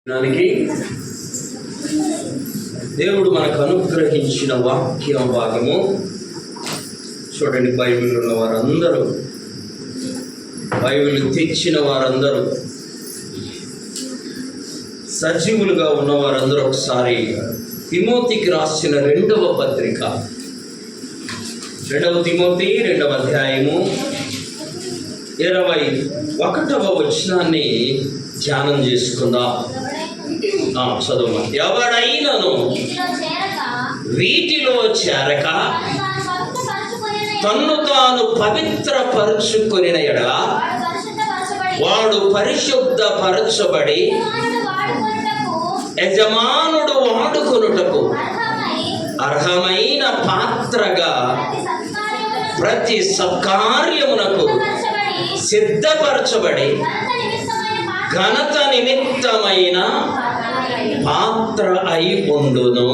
దానికి దేవుడు మనకు అనుగ్రహించిన వాక్య భాగము చూడండి. బైబిల్ ఉన్న వారందరూ, బైబిల్ తెచ్చిన వారందరూ, సజీవులుగా ఉన్న వారందరూ ఒకసారి తిమోతికి రాసిన 2వ పత్రిక, 2వ తిమోతి 2వ అధ్యాయము 21వ వచనాన్ని ధ్యానం చేసుకుందాం. చదువు. ఎవడైనను వీటిలో చేరక తన్ను తాను పవిత్రపరచుకొనిన ఎడల వాడు పరిశుద్ధపరచబడి యజమానుడు వాడుకొనుటకు అర్హమైన పాత్రగా ప్రతి సత్కార్యమునకు సిద్ధపరచబడి ఘనత నిమిత్తమైన పాత్ర అయి ఉండును.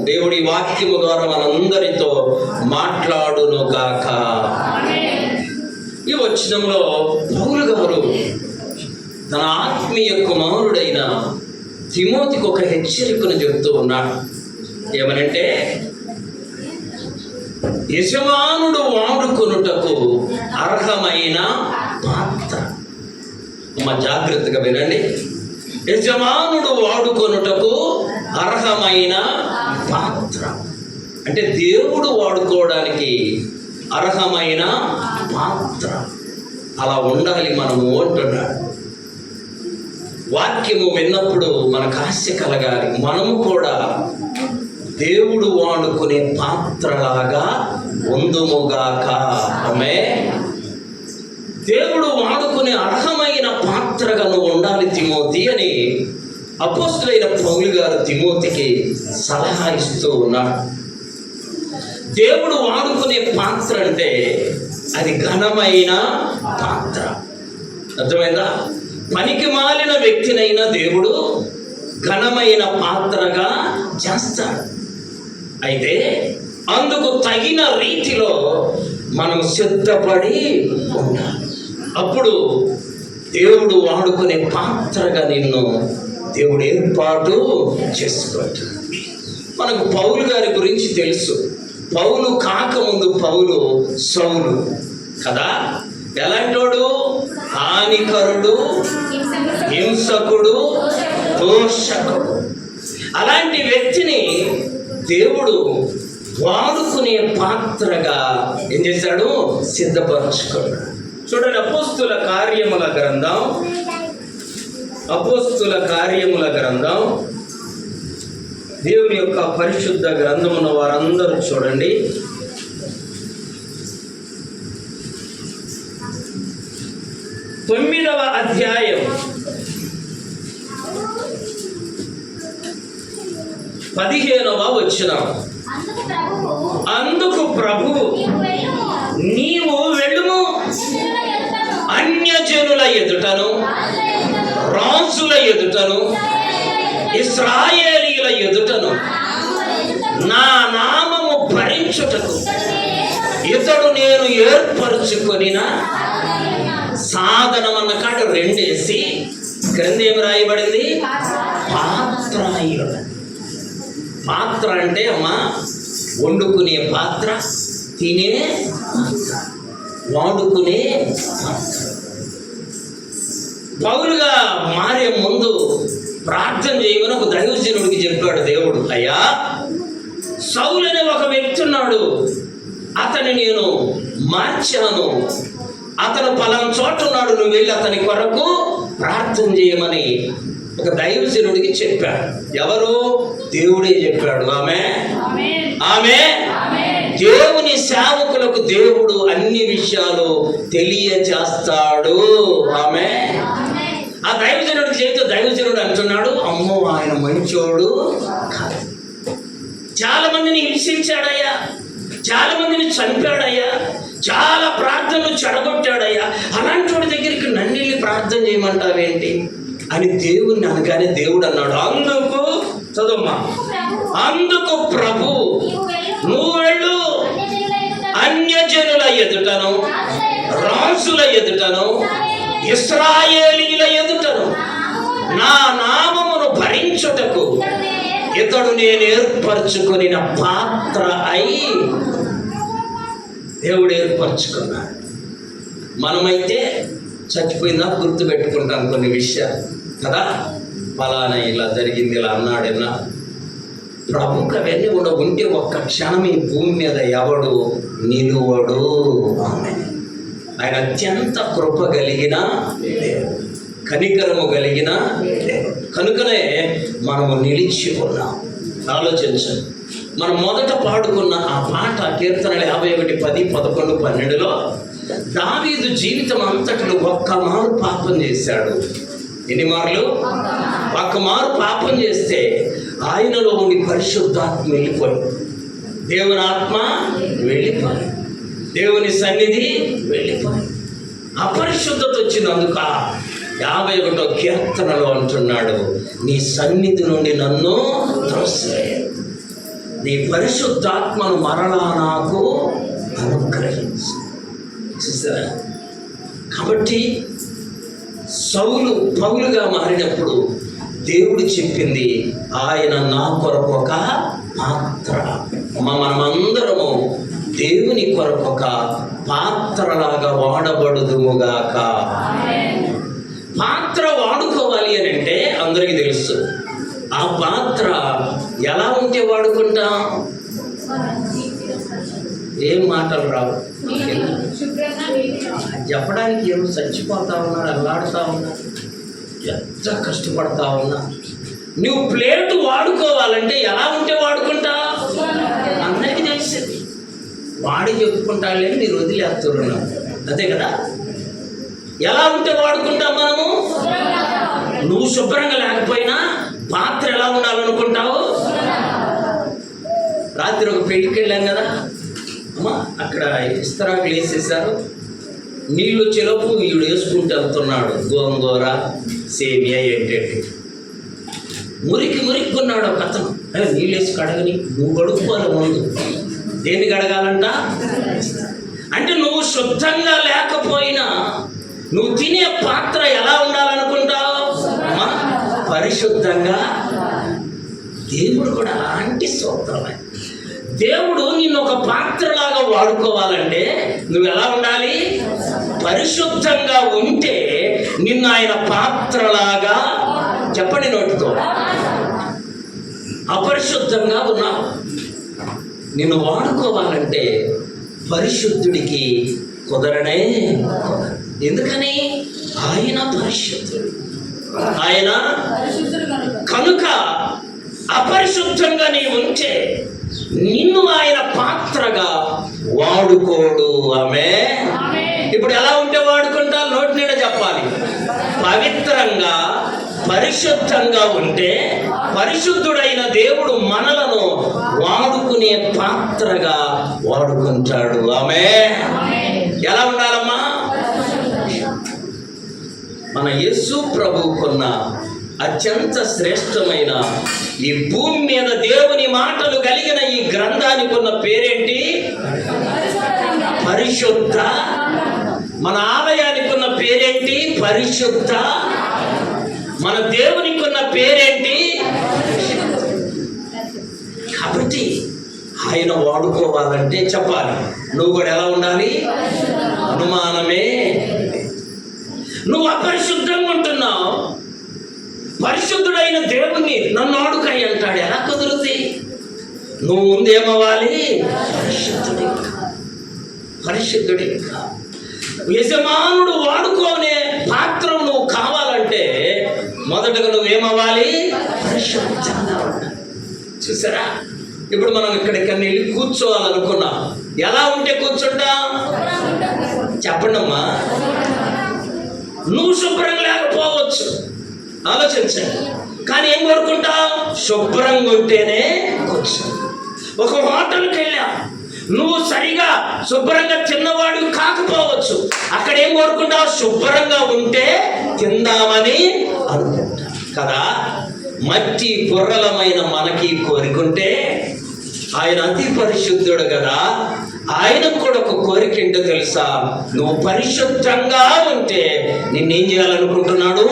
దేవుడి వాక్యము ద్వారా మనందరితో మాట్లాడును గాక. ఈ వచనంలో పౌలు గారు తన ఆత్మీయ కుమారుడైన తిమోతికి ఒక హెచ్చరికను చెబుతూ ఉన్నాడు. ఏమనంటే, యజమానుడు వాడుకొనుటకు అర్హమైన పాత్ర. జాగ్రత్తగా వినండి. యజమానుడు వాడుకొనుటకు అర్హమైన పాత్ర అంటే దేవుడు వాడుకోవడానికి అర్హమైన పాత్ర. అలా ఉండాలి మనము అంటున్నాడు. వాక్యము విన్నప్పుడు మనకు ఆశ కలగాలి. మనము కూడా దేవుడు వాడుకునే పాత్రలాగా ఉందుముగాక. ఆమేన్. దేవుడు వాడుకునే అర్హమైన పాత్రగా నువ్వు ఉండాలి తిమోతి అని అపోస్తలుడైన పౌలు గారు తిమోతికి సలహా ఇస్తూ ఉన్నాడు. దేవుడు వాడుకునే పాత్ర అంటే అది ఘనమైన పాత్ర. అర్థమైందా? పనికి మాలిన వ్యక్తినైనా దేవుడు ఘనమైన పాత్రగా చేస్తాడు. అయితే అందుకు తగిన రీతిలో మనం సిద్ధపడి ఉండాలి. అప్పుడు దేవుడు వాడుకునే పాత్రగా నిన్ను దేవుడు ఏర్పాటు చేసుకుంటాడు. మనకు పౌలు గారి గురించి తెలుసు. పౌలు కాకముందు పౌలు సౌలు కదా. ఎలాంటోడు? హానికరుడు, హింసకుడు, దోషకుడు. అలాంటి వ్యక్తిని దేవుడు వాడుకునే పాత్రగా ఏం చేశాడు? సిద్ధపరచుకున్నాడు. చూడండి, అపోస్తుల కార్యముల గ్రంథం, అపోస్తుల కార్యముల గ్రంథం, దేవుని యొక్క పరిశుద్ధ గ్రంథమున్న వారందరూ చూడండి. తొమ్మిదవ అధ్యాయం 15వ వచనం. అందుకు ప్రభువు, నీవు వెళ్ళుము, అన్యజనుల ఎదుటను, రాజుల ఎదుటను, ఇశ్రాయేలీయుల ఎదుటను నా నామము భరించుటకు ఇతడు నేను ఏర్పరచుకొనిన సాధనం అన్న కాడ 2 వేసి క్రింద ఏమి రాయబడింది? పాత్రాయుడు. పాత్ర అంటే అమ్మా వండుకునే పాత్ర, తినే పాత్ర, వాడుకునే పాత్ర. పౌలుగా మారే ముందు ప్రార్థన చేయమని ఒక దైవజనుడికి చెప్పాడు దేవుడు. అయ్యా, సౌలు అనే ఒక వ్యక్తి ఉన్నాడు, అతని నేను మార్చాను, అతను పలానా చోట ఉన్నాడు, నువ్వు వెళ్ళి అతని కొరకు ప్రార్థన చేయమని ఒక దైవజనుడికి చెప్పాడు. ఎవరు? దేవుడే చెప్పాడు. ఆమె దేవుని సేవకులకు దేవుడు అన్ని విషయాలు తెలియజేస్తాడు. ఆమె ఆ దైవజనుడికి చెబితే దైవజనుడు అంటున్నాడు, అమ్మో ఆయన మంచోడు కాదు, చాలా మందిని హింసించాడయ్యా, చాలా మందిని చంపాడయ్యా, చాలా ప్రార్థనలు చెడగొట్టాడయ్యా, అలాంటి వాడి దగ్గరికి నన్ను వెళ్ళి ప్రార్థన చేయమంటావేంటి అని దేవుణ్ణి అనగానే దేవుడు అన్నాడు, అందుకు చదువుమా, అందుకు ప్రభు నువ్వు వెళ్ళు, అన్యజనుల ఎదుటను, రాజుల ఎదుటను, ఇశ్రాయేలీయుల ఎదుటను నా నామమును ఇతడు నేను ఏర్పరచుకొనిన పాత్ర అయి దేవుడు ఏర్పరచుకున్నాడు. మనమైతే చచ్చిపోయిందా గుర్తు పెట్టుకుంటాం కొన్ని విషయాలు కదా, ఫలానా ఇలా జరిగింది, ఇలా అన్నాడు, ఇలా ప్రభుకు అవన్నీ కూడా ఉంటే ఒక్క క్షణం ఈ భూమి మీద ఎవడు నిలువడు. ఆయన అత్యంత కృప కలిగిన దేవుడు, కనికరము కలిగిన దేవుడు. కనుకనే మనము నిలిచి ఉన్నాం. ఆలోచించండి, మనం మొదట పాడుకున్న ఆ పాట కీర్తనలు 51, 10, 11, 12లో దావీదు జీవితం అంతటిలో ఒక్క మారు పాపం చేశాడు. ఎన్ని మార్లు? ఒక్క మారు పాపం చేస్తే ఆయనలో ఉండి పరిశుద్ధాత్మ వెళ్ళిపోయింది, దేవుని ఆత్మ వెళ్ళిపోయింది, దేవుని సన్నిధి వెళ్ళిపోయింది, అపరిశుద్ధత వచ్చింది. అందుక 51వ కీర్తనలో అంటున్నాడు, నీ సన్నిధి నుండి నన్ను త్రోసివేయు, నీ పరిశుద్ధాత్మను మరలా నాకు అనుగ్రహించు. చూసారా? కాబట్టి సౌలు పౌలుగా మారినప్పుడు దేవుడు చెప్పింది, ఆయన నా కొరకు ఒక పాత్ర. మనమందరము దేవుని కొరకు ఒక పాత్రలాగా వాడబడుదుముగాక. పాత్ర వాడుకోవాలి అని అంటే అందరికీ తెలుసు, ఆ పాత్ర ఎలా ఉంటే వాడుకుంటాం? ఏం మాటలు రావు చెప్పడానికి. ఏమో చచ్చిపోతా ఉన్నాడు, అల్లాడుతూ ఉన్నాడు, ఎంత కష్టపడతా ఉన్నా. నువ్వు ప్లేటు వాడుకోవాలంటే ఎలా ఉంటే వాడుకుంటావు? అందరికీ తెలిసింది, వాడి చెప్పుకుంటాడు లేని మీరు వదిలేస్తున్నావు, అంతే కదా. ఎలా ఉంటే వాడుకుంటాం మనము? నువ్వు శుభ్రంగా లేకపోయినా పాత్ర ఎలా ఉండాలనుకుంటావు? రాత్రి ఒక పెళ్ళికి వెళ్ళాం కదా అమ్మా, అక్కడ ఇస్తరాకులు వేసేసారు, నీళ్ళు వచ్చేలోపు వీడు వేసుకుంటూ వెళ్తున్నాడు గోంగూర సేమియా ఏంటంటే, మురిక్కున్నాడు ఒక అతను. నీళ్ళు వేసి కడగని, నువ్వు కడుక్కోవాలి ముందు. దేన్ని కడగాలంట అంటే నువ్వు శుద్ధంగా లేకపోయినా నువ్వు తినే పాత్ర ఎలా ఉండాలనుకుంటావు? పరిశుద్ధంగా. దేవుడు కూడా అలాంటి స్తోత్రమే. దేవుడు నిన్ను ఒక పాత్రలాగా వాడుకోవాలంటే నువ్వు ఎలా ఉండాలి? పరిశుద్ధంగా ఉంటే నిన్ను ఆయన పాత్రలాగా, చెప్పండి నోటితో, అపరిశుద్ధంగా ఉన్నావు. నిన్ను వాడుకోవాలంటే పరిశుద్ధుడికి కుదరనే కుదరదు. ఎందుకని? ఆయన పరిశుద్ధుడు. ఆయన కనుక అపరిశుద్ధంగా నీ ఉంటే నిన్ను ఆయన పాత్రగా వాడుకోడు. ఆమె ఇప్పుడు ఎలా ఉంటే వాడుకుంటా? నోటి నిండా చెప్పాలి. పవిత్రంగా పరిశుద్ధంగా ఉంటే పరిశుద్ధుడైన దేవుడు మనలను వాడుకునే పాత్రగా వాడుకుంటాడు. ఆమె ఎలా ఉండాలమ్మా? మన యేసు ప్రభువుకున్న అత్యంత శ్రేష్టమైన ఈ భూమి మీద దేవుని మాటలు కలిగిన ఈ గ్రంథానికి ఉన్న పేరేంటి? పరిశుద్ధ. మన ఆలయానికి ఉన్న పేరేంటి? పరిశుద్ధ. మన దేవునికి ఉన్న పేరేంటి? కాబట్టి ఆయన వాడుకోవాలంటే చెప్పాలి, నువ్వు కూడా ఎలా ఉండాలి? అనుమానమే. నువ్వు అపరిశుద్ధంగా ఉంటున్నావు, పరిశుద్ధుడైన దేవుణ్ణి నన్ను వాడుకై అంటాడు. ఎలా కుదురుతుంది? నువ్వు ముందేమవ్వాలి? పరిశుద్ధుడి. యజమానుడు వాడుకోనే పాత్రం నువ్వు కావాలంటే మొదటగా నువ్వేమవ్వాలి? పరిశుద్ధంగా ఉండాలి. చూసారా? ఇప్పుడు మనం ఇక్కడికన్నా వెళ్ళి కూర్చోవాలనుకున్నాం, ఎలా ఉంటే కూర్చుంటాం? చెప్పండి అమ్మా. నువ్వు శుభ్రంగా లేకపోవచ్చు, ఆలోచించండి. కానీ ఏం కోరుకుంటావు? శుభ్రంగా ఉంటేనే కూర్చో. ఒక హోటల్కి వెళ్ళా, నువ్వు సరిగా శుభ్రంగా తిన్నవాడు కాకపోవచ్చు, అక్కడ ఏం కోరుకుంటావు? శుభ్రంగా ఉంటే తిందామని అనుకుంటా కదా. మట్టి బుర్రలమైన మనకి కోరుకుంటే ఆయన అతి పరిశుద్ధుడు కదా, ఆయనకు కూడా ఒక కోరిక ఏంటో తెలుసా? నువ్వు పరిశుద్ధంగా ఉంటే నిన్నేం చేయాలనుకుంటున్నాడు?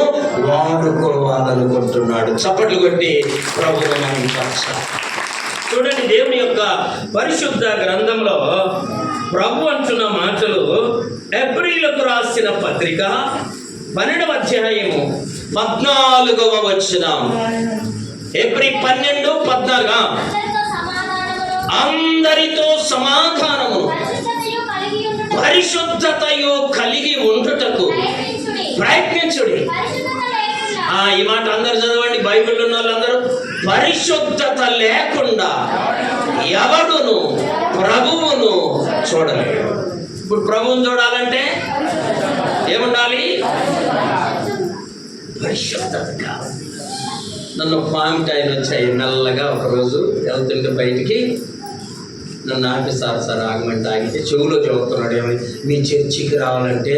వాడుకోవాలనుకుంటున్నాడు. చప్పట్లు కొట్టి ప్రభువును మహిమపరచాలి. చూడండి, దేవుని యొక్క పరిశుద్ధ గ్రంథంలో ప్రభు అంటున్న మాటలు. హెబ్రీయులకు రాసిన పత్రిక 12వ అధ్యాయము 14వ వచనం. హెబ్రీ 12:14. అందరితో సమాధానము పరిశుద్ధతయు కలిగి ఉండుటకు ప్రయత్నించుడి. ఈ మాట అందరు చదవండి, బైబిల్ ఉన్న వాళ్ళందరూ. పరిశుద్ధత లేకుండా ఎవడును ప్రభువును చూడలేడు. ఇప్పుడు ప్రభువును చూడాలంటే ఏముండాలి? పరిశుద్ధత కావాలి. నన్ను పాయింట్ ఆయన వచ్చాయి మెల్లగా. ఒకరోజు వెళ్తుంటే బయటికి నన్ను ఆపి, సార్ ఆగమంటే ఆగితే చెవులో చదువుతున్నాడు. ఏమని? మీ చర్చికి రావాలంటే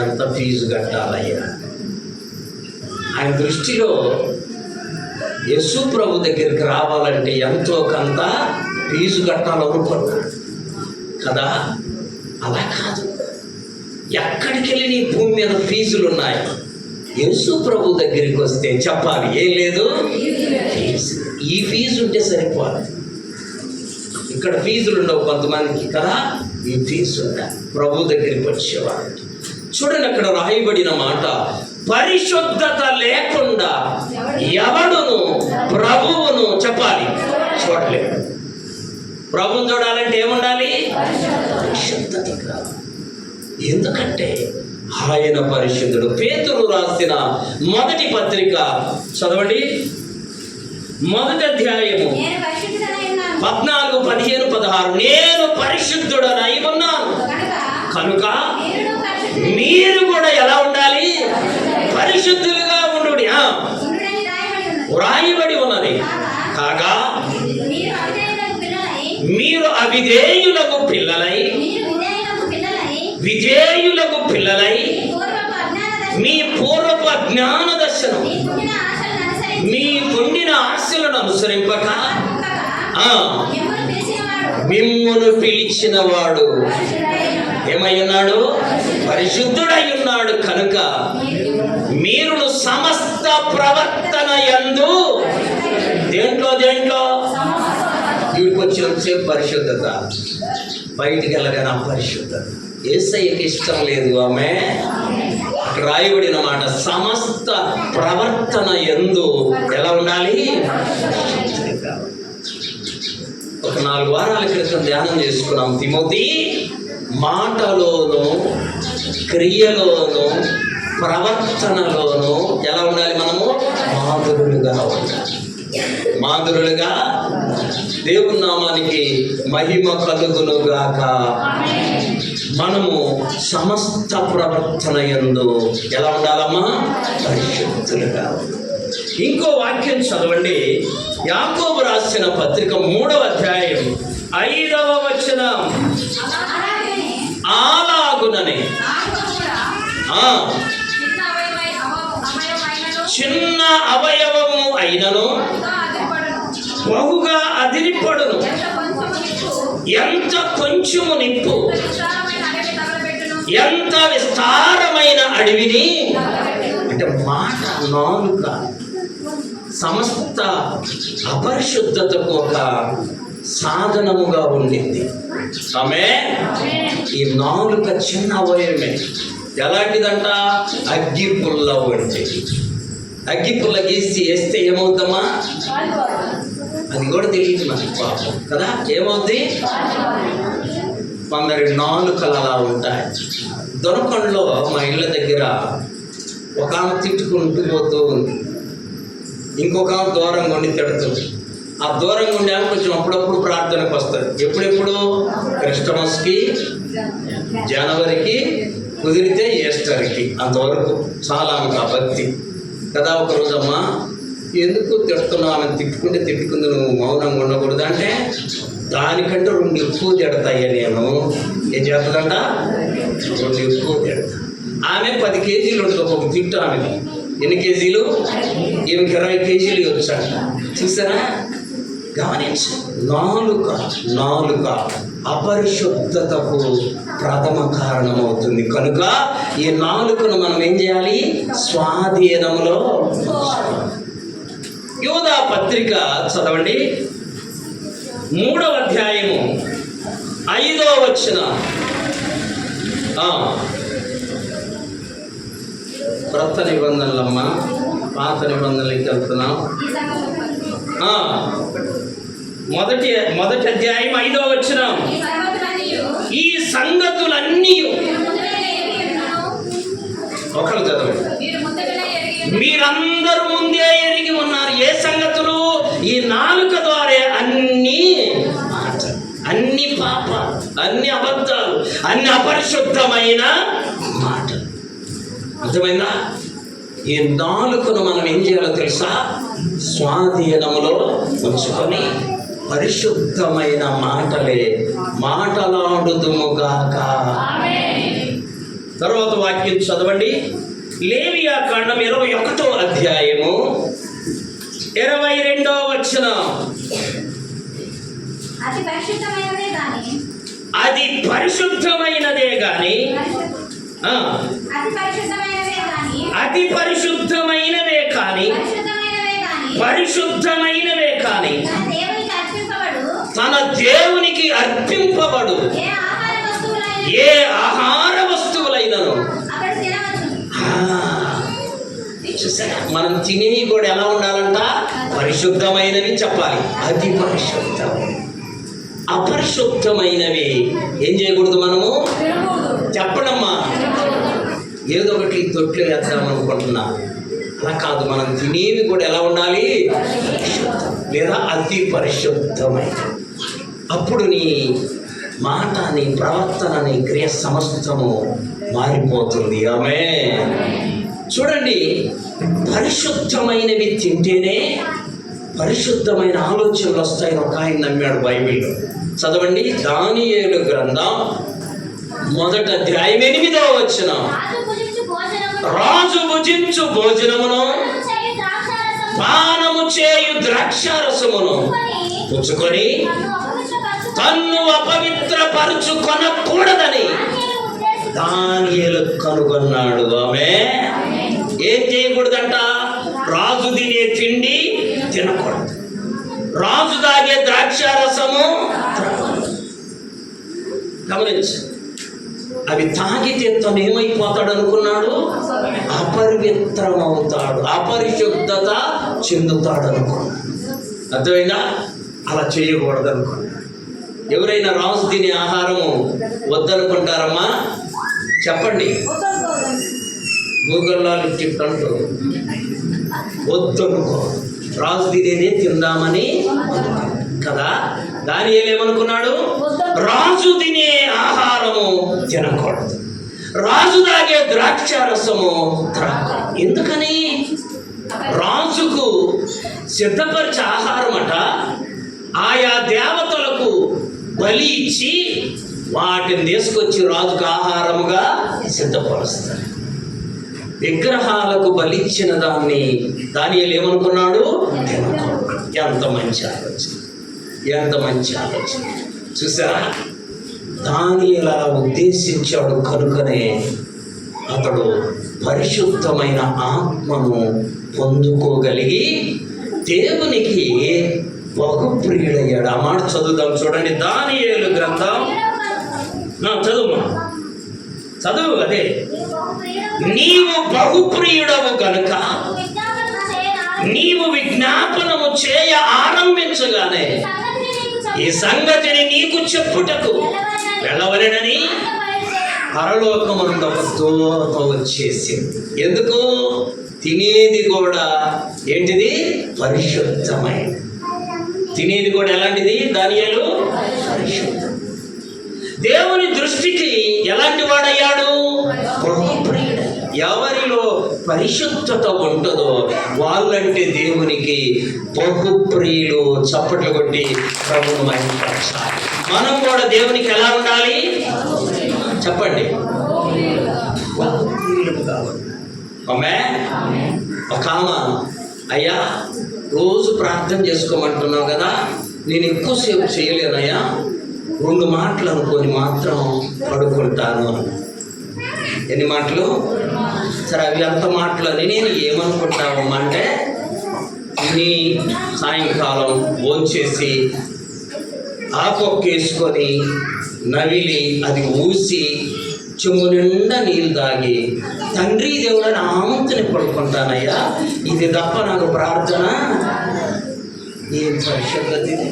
ఎంత ఫీజు కట్టాలయ్యా? ఆయన దృష్టిలో యేసు ప్రభు దగ్గరికి రావాలంటే ఎంతో కొంత ఫీజు కట్టాలనుకున్నాడు కదా. అలా కాదు. ఎక్కడికి వెళ్ళి నీ భూమి మీద ఫీజులు ఉన్నాయి. యేసు ప్రభు దగ్గరికి వస్తే చెప్పాలి, ఏం లేదు ఫీజు. ఈ ఫీజు ఉంటే సరిపోదు. ఇక్కడ ఫీజులు ఉండవు కొంతమందికి కదా. ఈ ఫీజు ఉండాలి. ప్రభు దగ్గరికి వచ్చేవాడు. చూడండి, అక్కడ రాయబడిన మాట, పరిశుద్ధత లేకుండా ఎవడును ప్రభువును చెప్పాలి చూడలేడు. ప్రభువును చూడాలంటే ఏముండాలి? పరిశుద్ధత కాదు. ఎందుకంటే ఆయన పరిశుద్ధుడు. పేతురు రాసిన మొదటి పత్రిక చదవండి, 1వ అధ్యాయము 14, 15, 16. నేను పరిశుద్ధుడనై ఉన్నాను కనుక మీరు కూడా ఎలా ఉండాలి? పరిశుద్ధులుగా ఉండుడి. వ్రాయబడి ఉన్నది. కాగా మీరు అవిధేయులకు పిల్లలై విధేయులకు పిల్లలై మీ పూర్వపు అజ్ఞాన దశను మీకుండిన ఆశలను అనుసరింపక మిమ్మును పిలిచిన వాడు ఏమై ఉన్నాడు? పరిశుద్ధుడై ఉన్నాడు. కనుక మీరును సమస్త ప్రవర్తన యందు దేంట్లో వీడికి వచ్చినంతసేపు పరిశుద్ధత, బయటికి వెళ్ళగానే అపరిశుద్ధత. యేసయ్యకి ఇష్టం లేదు. ఆమె రాయబడిన మాట, సమస్త ప్రవర్తన యందు ఎలా ఉండాలి? ఒక 4 వారాల క్రితం ధ్యానం చేసుకున్నాం. తిమోతి, మాటలోను క్రియలోను ప్రవర్తనలోను ఎలా ఉండాలి? మనము మాధురులుగా ఉండాలి. మాధురులుగా. దేవుని నామానికి మహిమ కలుగునుగాక. మనము సమస్త ప్రవర్తన యందు ఎలా ఉండాలమ్మా? పరిశుద్ధులుగా. ఇంకో వాక్యం చదవండి, యాకోబు రాసిన పత్రిక 3వ అధ్యాయం 5వ వచనం. అలాగుననే చిన్న అవయవము అయినను బహుగా అదిరిపడును. ఎంత కొంచెము నిప్పు ఎంత విస్తారమైన అడవిని. అంటే మాట, నాలుక సమస్త అపరిశుద్ధతకు ఒక సాధనముగా ఉండింది. ఆమె ఈ నాలుక చిన్న అవయవమే. ఎలాంటిదంట? అగ్గి పుల్ల వంటిది. అగ్గి పుల్ల గీసి వేస్తే ఏమవుతామా? అది కూడా తెలియదు మనకి పాపం కదా. ఏమవుద్ది? కొందరి నాలుకలు అలా ఉంటాయి. దొనకొండలో మా ఇళ్ళ దగ్గర ఒక ఆమె తిట్టుకుంటూ పోతూ ఉంది, ఇంకొక ఆమె దూరంగా ఉండి తిడుతుంది. ఆ దూరంగా ఉండే ఆమె కొంచెం అప్పుడప్పుడు ప్రార్థనకు వస్తుంది. ఎప్పుడెప్పుడు? క్రిస్టమస్కి, జనవరికి, కుదిరితే ఈస్టర్కి. అంతవరకు చాలా ఆమెకు ఆ భక్తి కదా. ఒకరోజు అమ్మా, ఎందుకు తిడుతున్నావు? ఆమెను తిట్టుకుంది, నువ్వు మౌనంగా ఉండకూడదు అంటే, దానికంటే 2 ఎక్కువ తిడతాయ్యా నేను. ఏం చేస్తుందంట? 2 ఎక్కువ తిడతా. ఆమె 10 కేజీలు ఉంటుంది ఒక్కొక్క తిట్టు. ఆమెకి ఎన్ని కేజీలు? ఈమెకి 20 కేజీలు వచ్చాక. చూసారా? గమనించు, నాలుక అపరిశుద్ధతకు ప్రథమ కారణమవుతుంది. కనుక ఈ నాలుకను మనం ఏం చేయాలి? స్వాధీనంలో. యోధా పత్రిక చదవండి, 3వ అధ్యాయము 5వ వచనం. క్రొత్త నిబంధనలమ్మ, పాత నిబంధనలకి వెళ్తున్నాం. మొదటి అధ్యాయం 5వ వచనం. ఈ సంగతులన్నీ ఒకరు చదవండి. మీరందరూ ముందే ఎరిగి ఉన్నారు. ఏ సంగతులు? ఈ నాలుక ద్వారా అన్ని మాటలు, అన్ని పాపాలు, అన్ని అబద్ధాలు, అన్ని అపరిశుద్ధమైన మాటలు. అర్థమైందా? ఈ నాలుకను మనం ఏం చేయాలో తెలుసా? స్వాధీనములో ఉంచుకొని పరిశుద్ధమైన మాటలే మాటలాడుదుముగాక. తర్వాత వాక్యం చదవండి, లేవియా కాండం 21వ అధ్యాయము 22వ వచనం. అది పరిశుద్ధమైనదే గాని పరిశుద్ధమైనవే కాని తన దేవునికి అర్పింపబడు ఏ ఆహార వస్తువులైనను. మనం తినేవి కూడా ఎలా ఉండాలంట? పరిశుద్ధమైనవి చెప్పాలి. అది పరిశుద్ధం. అపరిశుద్ధమైనవి ఏం చేయకూడదు? మనము చెప్పడమ్మా, ఏదో ఒకటి తొట్లు వేద్దాం అనుకుంటున్నా. అలా కాదు, మనం తినేవి కూడా ఎలా ఉండాలి? లేదా అతి పరిశుద్ధమైన. అప్పుడు నీ మాట, నీ ప్రవర్తన, నీ క్రియ సమస్తము మారిపోతుంది. ఆమేన్. చూడండి, పరిశుద్ధమైనవి తింటేనే పరిశుద్ధమైన ఆలోచనలు వస్తాయని ఒక ఆయన నమ్మాడు. బైబిల్లో చదవండి, దానియేలు గ్రంథం 1వ అధ్యాయం 8వ వచనం. రాజు భుజించు భోజనమును పానము చేయు ద్రాక్షారసమును పుచ్చుకొని తన్ను అపవిత్రపరుచుకొనకూడదని దానియేలు కనుగొన్నాడు. ఆమె ఏం చేయకూడదంట? రాజు తినే తిండి తినకూడదు, రాజు తాగే ద్రాక్షారసము త్రాగకూడదు. గమనించు, అవి తాగితే తను ఏమైపోతాడు అనుకున్నాడు? అపవిత్రమవుతాడు, అపరిశుద్ధత చెందుతాడు అనుకున్నాడు. అర్థమైందా? అలా చేయకూడదు అనుకున్నాడు. ఎవరైనా రాజు తినే ఆహారము వద్దనుకుంటారమ్మా? చెప్పండి. గూగుల్లో చెప్తాంటూ వద్దనుకో, రాజు తినేదే తిందామని కదా. దానియేలు ఏమనుకున్నాడు? రాజు తినే ఆహారము తినకూడదు, రాజు తాగే ద్రాక్షారసము త్రాగకూడదు. ఎందుకని? రాజుకు సిద్ధపరిచే ఆహారం అట ఆయా దేవతలకు బలి ఇచ్చి వాటిని తీసుకొచ్చి రాజుకు ఆహారముగా సిద్ధపరుస్తారు. విగ్రహాలకు బలిచ్చిన దాన్ని దానియేలు ఏమనుకున్నాడు? ఎంత మంచి ఆలోచన, ఎంత మంచి ఆలోచన. చూసారా? దానియేలు అలా ఉద్దేశించాడు కనుకనే అతడు పరిశుద్ధమైన ఆత్మను పొందుకోగలిగి దేవునికి బహుప్రియుడయ్యాడు. ఆ మాట చదువుదాం, చూడండి. దానియేలు గ్రంథం చదువు. అదే, నీవు బహుప్రియుడవు కనుక నీవు విజ్ఞాపనము చేయ ఆరంభించగానే ఈ సంగతిని నీకు చెప్పుటకు వెళ్ళవలెనని పరలోకము నుండి ఒక దూత వచ్చేసింది. ఎందుకు? తినేది కూడా ఏంటిది? పరిశుద్ధమైనది. తినేది కూడా ఎలాంటిది? దానియేలు పరిశుద్ధం. దేవుని దృష్టికి ఎలాంటి వాడయ్యాడు? ఎవరిలో పరిశుద్ధత ఉంటుందో వాళ్ళంటే దేవునికి బహుప్రియులు. చప్పట్లు కొట్టి ప్రభువును మహిమపరచాలి. మనం కూడా దేవునికి ఎలా ఉండాలి? చెప్పండి. బహుప్రియులుగా ఉండాలి. ఒక ఆమె, అయ్యా రోజు ప్రార్థన చేసుకోమంటున్నావు కదా, నేను ఎక్కువసేపు చేయలేనయ్యా, 2 మాటలు అనుకొని మాత్రం పడుకుంటాను అని. ఎన్ని మాటలు? సరే, అవి అంత మాటలు అని నేను ఏమనుకుంటావమ్మా అంటే, నీ సాయంకాలం భోంచేసి ఆకొక్కేసుకొని నవిలి అది ఊసి చెమ్ము నిండా నీళ్ళు తాగి తండ్రి దేవుడని ఆమంతుని పడుకుంటానయ్యా. ఇది తప్ప నాకు ప్రార్థన ఏం పరిశుద్ధత ఇది?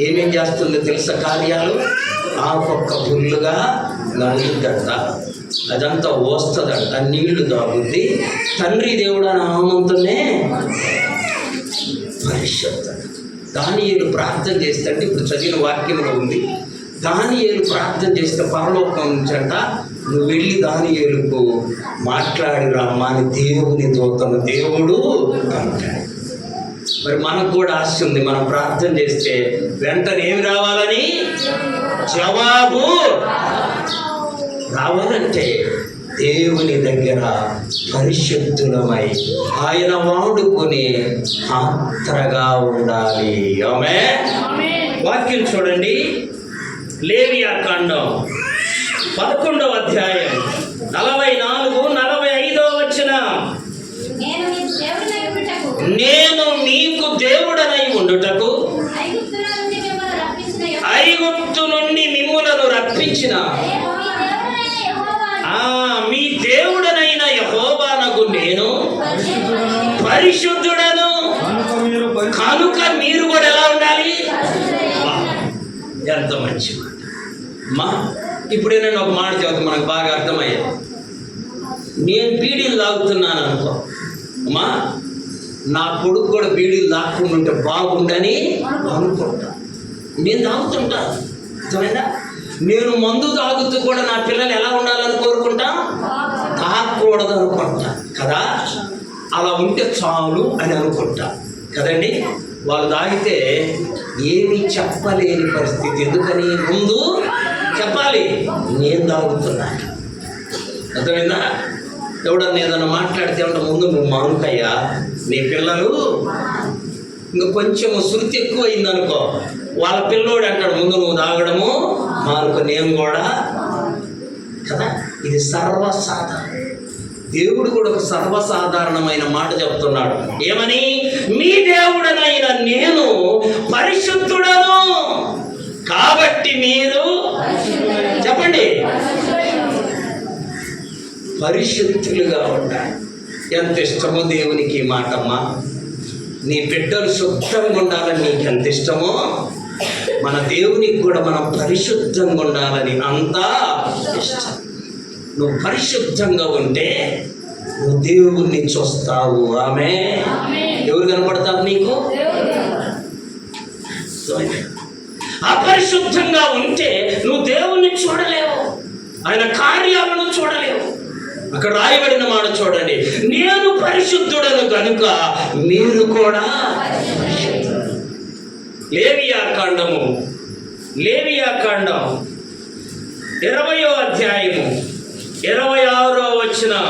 ఏమేం చేస్తుందో తెలుసా కార్యాలు? ఆకొక్క ఫుల్లుగా నలుగుద్దంట, అదంతా వస్తుందంట, నీళ్లు తాగుద్ది. తండ్రి దేవుడని ఆమంతునే పరిశుద్ధత. దానియేలు ప్రార్థన చేస్తే, అంటే ఇప్పుడు చదివిన వాక్యంలో ఉంది, దానియేలు ప్రార్థన చేస్తే పరలోకం నుంచంట, నువ్వు వెళ్ళి దానియేలుకు మాట్లాడి రమ్మా అని దేవుని దూతను దేవుడు అంటాడు. మరి మనకు కూడా ఆశ ఉంది, మనం ప్రార్థన చేస్తే వెంటనే ఏమి రావాలని? జవాబు రావాలంటే దేవుని దగ్గర పరిశుద్ధులమై ఆయన వాడుకుని పాత్రగా ఉండాలి. ఆమేన్. వాక్యం చూడండి, లేవియాకాండం 11వ అధ్యాయం 44-45 వచనం. నేను నీకు దేవుడనై ఉండుటకు ఐగుప్తు నుండి మిమ్ములను రప్పించిన మీ దేవుడనైన యెహోవానగు నేను పరిశుద్ధుడను కనుక మీరు కూడా ఎలా ఉండాలి? ఎంత మంచి మాట అమ్మా. ఇప్పుడే నేను ఒక మాట చెబుతా, మనకు బాగా అర్థమయ్యేది. నేను బీడీలు తాగుతున్నాను అనుకో అమ్మా, నా కొడుకు కూడా బీడీలు తాగకుండా ఉంటే బాగుండని అనుకుంటా. నేను తాగుతుంటాను, అర్థమైందా? నేను మందు తాగుతూ కూడా నా పిల్లలు ఎలా ఉండాలని కోరుకుంటా? తాగకూడదు అనుకుంటా కదా. అలా ఉంటే చాలు అని అనుకుంటా కదండి. వాళ్ళు తాగితే ఏమీ చెప్పలేని పరిస్థితి. ఎందుకని? ముందు చెప్పాలి, నేను తాగుతున్నాను. అర్థమైందా? ఎవడన్నా ఏదన్నా మాట్లాడితే అంటే ముందు నువ్వు మానుకయ్యా, నీ పిల్లలు ఇంకా కొంచెం శృతి ఎక్కువ అయిందనుకో, వాళ్ళ పిల్లోడు అంటాడు ముందు నువ్వు తాగడము మానుకో, నేను కూడా కదా. ఇది సర్వసాధారణ. దేవుడు కూడా ఒక సర్వసాధారణమైన మాట చెప్తున్నాడు. ఏమని? మీ దేవుడనైన నేను పరిశుద్ధుడను కాబట్టి మీరు చెప్పండి పరిశుద్ధులుగా ఉండాలి. ఎంత ఇష్టమో దేవునికి ఈ మాటమ్మా. నీ బిడ్డలు శుద్ధంగా ఉండాలని నీకు ఎంత ఇష్టమో, మన దేవునికి కూడా మనం పరిశుద్ధంగా ఉండాలని అంతా ఇష్టం. నువ్వు పరిశుద్ధంగా ఉంటే నువ్వు దేవుణ్ణి చూస్తావు. ఆమె ఎవరు కనపడతారు నీకు? అపరిశుద్ధంగా ఉంటే నువ్వు దేవుణ్ణి చూడలేవు, ఆయన కార్యాలను చూడలేవు. అక్కడ రాయబడిన మాట చూడండి, నేను పరిశుద్ధుడను కనుక మీరు కూడా పరిశుద్ధులు. లేవియాకాండం 20వ అధ్యాయము 26వ వచనం.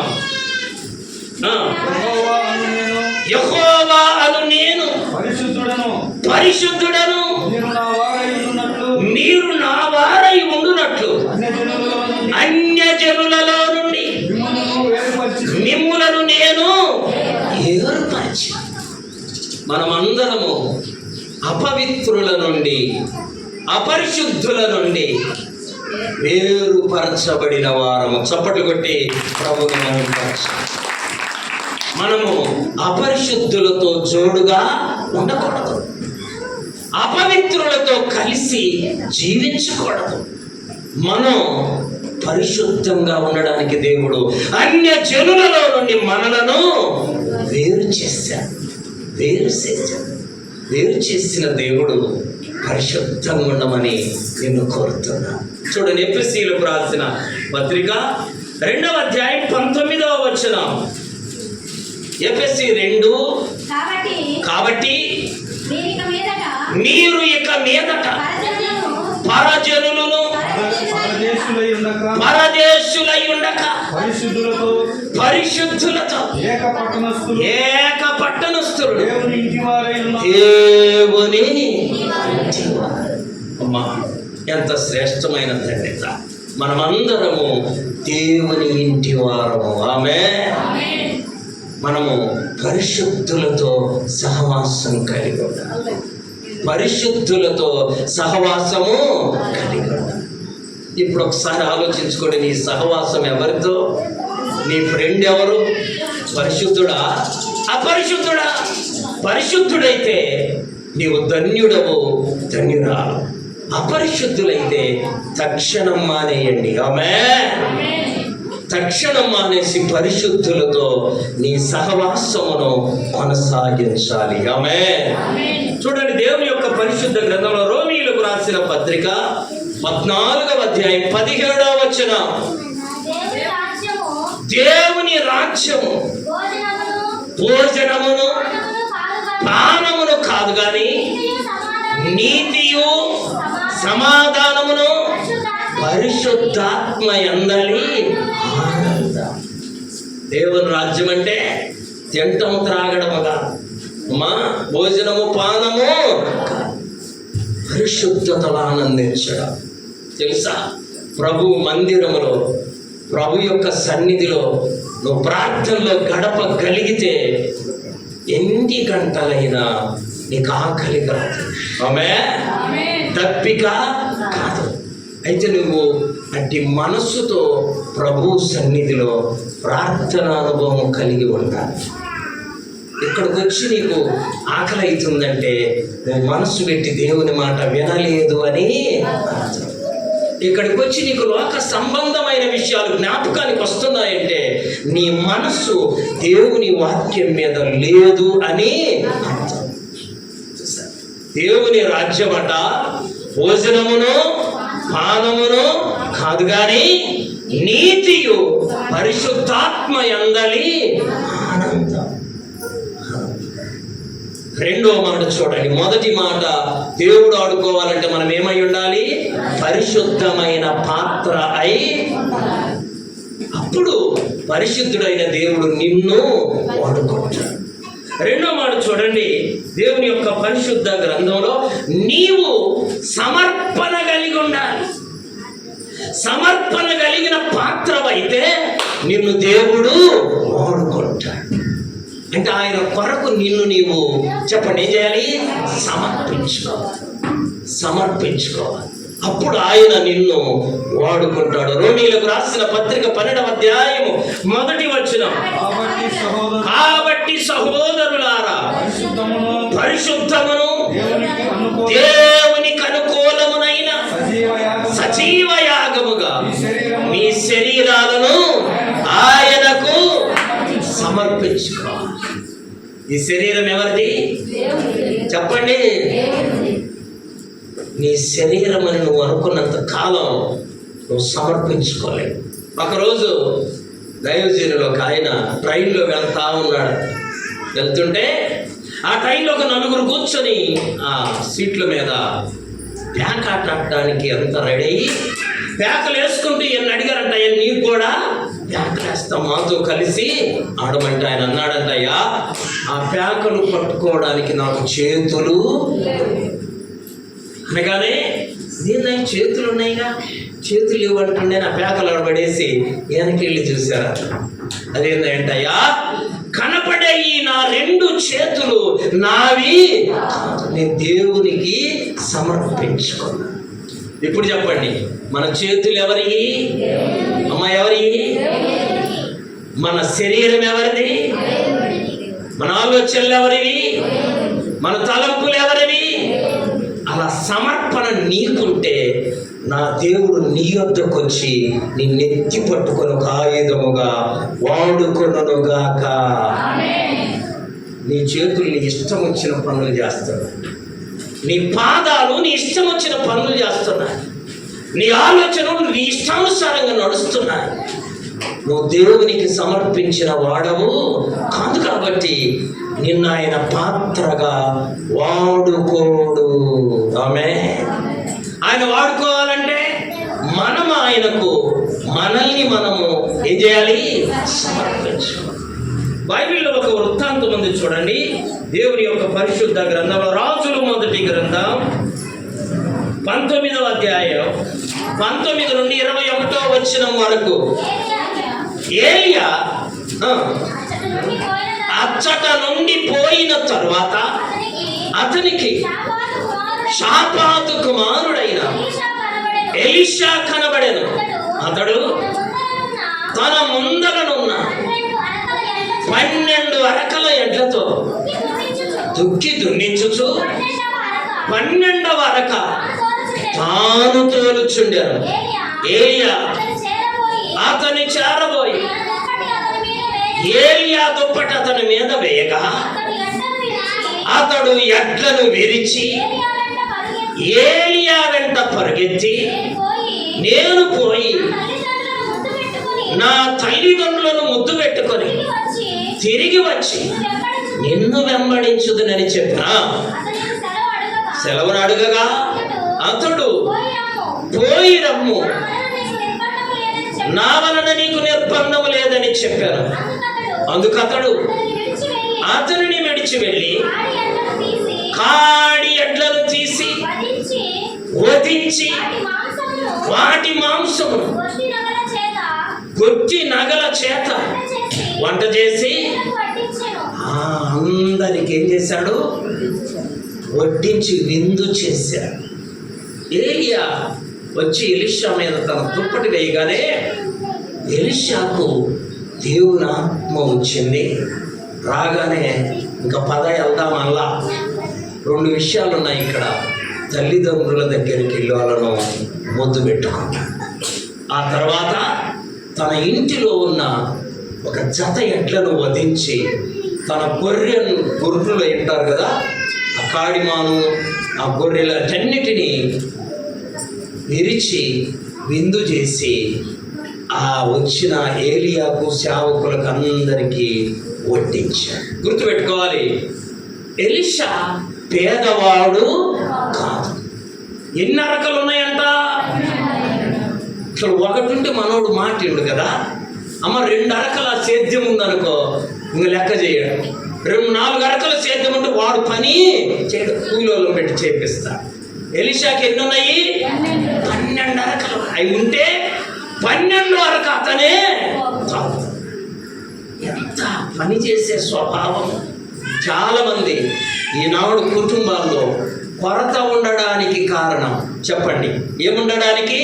యెహోవా అను నేను పరిశుద్ధుడను మీరు నా వారై ఉండునట్లు అన్యజనులలో నుండి మిమ్ములను నేను ఏర్పరిచి. మనమందరము అపవిత్రుల నుండి అపరిశుద్ధుల నుండి వేరుపరచబడిన వారము. చప్పట్లు కొట్టి ప్రభువుని మహిమపరచాలి. మనము అపరిశుద్ధులతో జోడుగా ఉండకూడదు, అపవిత్రులతో కలిసి జీవించకూడదు. మనం పరిశుద్ధంగా ఉండడానికి దేవుడు అన్య జనులలో నుండి మనలను వేరు చేసిన దేవుడు పరిశుద్ధంగా ఉండమని నిన్ను కోరుతున్నా. చూడండి, ఎఫెసీయులకు రాసిన పత్రిక 2వ అధ్యాయం 19వ వచనం. ఎఫెసీ 2. కాబట్టి మీరు ఇక మీదట పరజనులను పరదేశులై ఉండక పరిశుద్ధులతో ఏక పట్టణస్థులు దేవుని అమ్మా, ఎంత శ్రేష్టమైన ధన్యత. మనమందరము దేవుని ఇంటి వారము. ఆమేన్. మనము పరిశుద్ధులతో సహవాసం కలిగి ఉండాలి. పరిశుద్ధులతో సహవాసము కలిగి ఉండాలి. ఇప్పుడు ఒకసారి ఆలోచించుకోండి, నీ సహవాసం ఎవరితో? నీ ఫ్రెండ్ ఎవరు? పరిశుద్ధుడా అపరిశుద్ధుడా? పరిశుద్ధుడైతే నీవు ధన్యుడవు, ధన్యురాలు. అపరిశుద్ధులైతే తక్షణం మానేయండి. ఆమేన్. తక్షణం మానేసి పరిశుద్ధులతో నీ సహవాసమును కొనసాగించాలి. ఆమేన్. చూడండి, దేవుని యొక్క పరిశుద్ధ గ్రంథంలో రోమీయులకు రాసిన పత్రిక 14వ అధ్యాయం 17వ వచనం. దేవుని రాజ్యము భోజనమును పానమును కాదు గాని నీతియు సమాధానమును పరిశుద్ధాత్మ యందలి ఆనందం. దేవుని రాజ్యం అంటే తింటము త్రాగడముగా, అమ్మా, భోజనము పానము, పరిశుద్ధతలో ఆనందించడం. తెలుసా, ప్రభు మందిరములో, ప్రభు యొక్క సన్నిధిలో నువ్వు ప్రార్థనలో గడపగలిగితే ఎన్ని గంటలైనా నీకు ఆకలి కాదు. ఆమేన్. తప్పిక కాదు. అయితే నువ్వు అట్టి మనస్సుతో ప్రభు సన్నిధిలో ప్రార్థన అనుభవం కలిగి ఉండాలి. ఇక్కడికి వచ్చి నీకు ఆకలి అవుతుందంటే నువ్వు మనస్సు పెట్టి దేవుని మాట వినలేదు అని అర్థం. ఇక్కడికి వచ్చి నీకు లోక సంబంధమైన విషయాలు జ్ఞాపకానికి వస్తున్నాయంటే నీ మనస్సు దేవుని వాక్యం మీద లేదు అని అర్థం. దేవుని రాజ్యమట భోజనమును పానమును కాదు గాని నీతియు పరిశుద్ధాత్మ యందలి ఆనందం. రెండో మాట చూడండి. మొదటి మాట, దేవుడు ఆడుకోవాలంటే మనం ఏమై ఉండాలి? పరిశుద్ధమైన పాత్ర అయి, అప్పుడు పరిశుద్ధుడైన దేవుడు నిన్ను వాడుకుంటాడు. రెండో మాట చూడండి, దేవుని యొక్క పరిశుద్ధ గ్రంథంలో నీవు సమర్పణ కలిగి ఉండాలి. సమర్పణ కలిగిన పాత్రవైతే నిన్ను దేవుడు వాడుకుంటాడు. అంటే ఆయన కొరకు నిన్ను నీవు చెప్పండి ఏం చేయాలి? సమర్పించుకోవాలి. అప్పుడు ఆయన నిన్ను వాడుకుంటాడు. రోమీయులకు రాసిన పత్రిక 12వ అధ్యాయము 1వ వచనం. కాబట్టి సహోదరులారా, పరిశుద్ధమును దేవునికి అనుకూలమునైన సజీవ యాగముగా మీ శరీరాలను ఆయనకు సమర్పించుకోవాలి. ఈ శరీరం ఎవరిది? చెప్పండి. నీ శరీరం అని నువ్వు అనుకున్నంత కాలం నువ్వు సమర్పించుకోలేవు. ఒకరోజు దైవజనులు ఒక ఆయన ట్రైన్లో వెళ్తా ఉన్నాడు. వెళ్తుంటే ఆ ట్రైన్లో ఒక నలుగురు కూర్చొని ఆ సీట్ల మీద ప్యాక్ ఆడటానికి అంతా రెడీ అయ్యి ప్యాకలు వేసుకుంటూ ఈయన అడిగారంట, నీకు కూడా ప్యాకలు వేస్తాం మాతో కలిసి ఆడమంటే ఆయన అన్నాడంట, అయ్యా ఆ ప్యాకలు పట్టుకోవడానికి నాకు చేతులు అనగానే, నేను చేతులు ఉన్నాయిగా, చేతులు ఇవ్వంటుండే నా ప్యాకలు ఆడబడేసి వెనక్కి వెళ్ళి చూశారా. అదేంటయ్యా, కనపడే ఈ నా 2 చేతులు నావి, నేను దేవునికి సమర్పించుకున్నా. ఇప్పుడు చెప్పండి, మన చేతులు ఎవరి? అమ్మ ఎవరి? మన శరీరం ఎవరిది? మన ఆలోచనలు ఎవరివి? మన తలంపులు ఎవరివి? అలా సమర్పణ నీకుంటే నా దేవుడు నీ వద్దకు వచ్చి నిన్నెత్తి పట్టుకొని ఒక ఆయుధముగా వాడుకొనుగాక. నీ చేతులు నీ ఇష్టం వచ్చిన పనులు చేస్తున్నాయి, నీ పాదాలు నీ ఇష్టం వచ్చిన పనులు చేస్తున్నాయి, నీ ఆలోచనలు నీ ఇష్టానుసారంగా నడుస్తున్నాయి. నువ్వు దేవునికి సమర్పించిన వాడవు కాదు కాబట్టి నిన్ను ఆయన పాత్రగా వాడుకోడు. ఆమేన్. ఆయన వాడుకోవాలంటే మనం ఆయనకు మనల్ని మనము ఏం చేయాలి? సమర్పించుకోవాలి. బైబిల్లో ఒక వృత్తాంతం ఉంది చూడండి. దేవుని యొక్క పరిశుద్ధ గ్రంథంలో రాజుల మొదటి గ్రంథం 19వ అధ్యాయం 19 నుండి 21వ వచనం వరకు. ఏలియా అచ్చట నుండి పోయిన తరువాత అతనికి షాపాతు కుమారుడైన ఎలీషా కనబడెను. అతడు తన ముందరనున్న 12 అరకల ఎడ్లతో దుక్కి దున్నించుచు 12వ అరక తాను తోలుచుండెను. ఏలియా అతని చేరబోయి ఏలియా దుప్పటి అతని మీద వేయగా అతడు ఎడ్లను విరిచి ఏలియా వెంట పరిగెత్తి, నేను పోయి నా తల్లిదండ్రులను ముద్దు పెట్టుకొని తిరిగి వచ్చి నిన్ను వెంబడించుదునని చెప్పిన. సెలవును అడుగగా అతడు పోయి రమ్ము, నా వలన నీకు నిర్బంధము లేదని చెప్పాను. అందుకు అతడు అతనిని విడిచి వెళ్ళి కాడి ఎడ్లను తీసి వధించి వాటి మాంసమును గొట్టి నగల చేత వంట చేసి అందరికి ఏం చేశాడు? వడ్డించి విందు చేశాడు. ఏలియా వచ్చి ఎలీషా మీద తన దుప్పటి వేయగానే ఎలీషాకు దేవుని ఆత్మ వచ్చింది. రాగానే ఇంకా పద వెళ్దాం. అలా 2 విషయాలు ఉన్నాయి ఇక్కడ. తల్లిదండ్రుల దగ్గరికి వెళ్ళి వాళ్ళను ముద్దు పెట్టుకుంటాడు. ఆ తర్వాత తన ఇంటిలో ఉన్న ఒక జత ఎడ్లను వధించి తన గొర్రెలు ఉంటారు కదా, ఆ కాడిమాను, ఆ గొర్రెలన్నిటినీ విరిచి విందు చేసి ఆ వచ్చిన ఏలియాకు సేవకులకు అందరికీ వడ్డించాడు. గుర్తుపెట్టుకోవాలి, ఎలీషా పేదవాడు కాదు. ఎన్ని అరకలు ఉన్నాయంట? అసలు ఒకటి ఉంటే మనోడు మాట్లాడు కదా, అమ్మ 2 అరకల సేద్యం ఉందనుకో ఇంక లెక్క చేయడు. 4 అరకల సేద్యం ఉంటే వాడు పని చేయడు, కూలీలో పెట్టి చేపిస్తాడు. ఎలీషాకి ఎన్ని ఉన్నాయి? 12 అరకలు. అవి ఉంటే 12 అరక అతనే చాలు. ఎంత పని చేసే స్వభావం. చాలామంది ఈనాడు కుటుంబాల్లో కొరత ఉండడానికి కారణం చెప్పండి. ఏముండడానికి?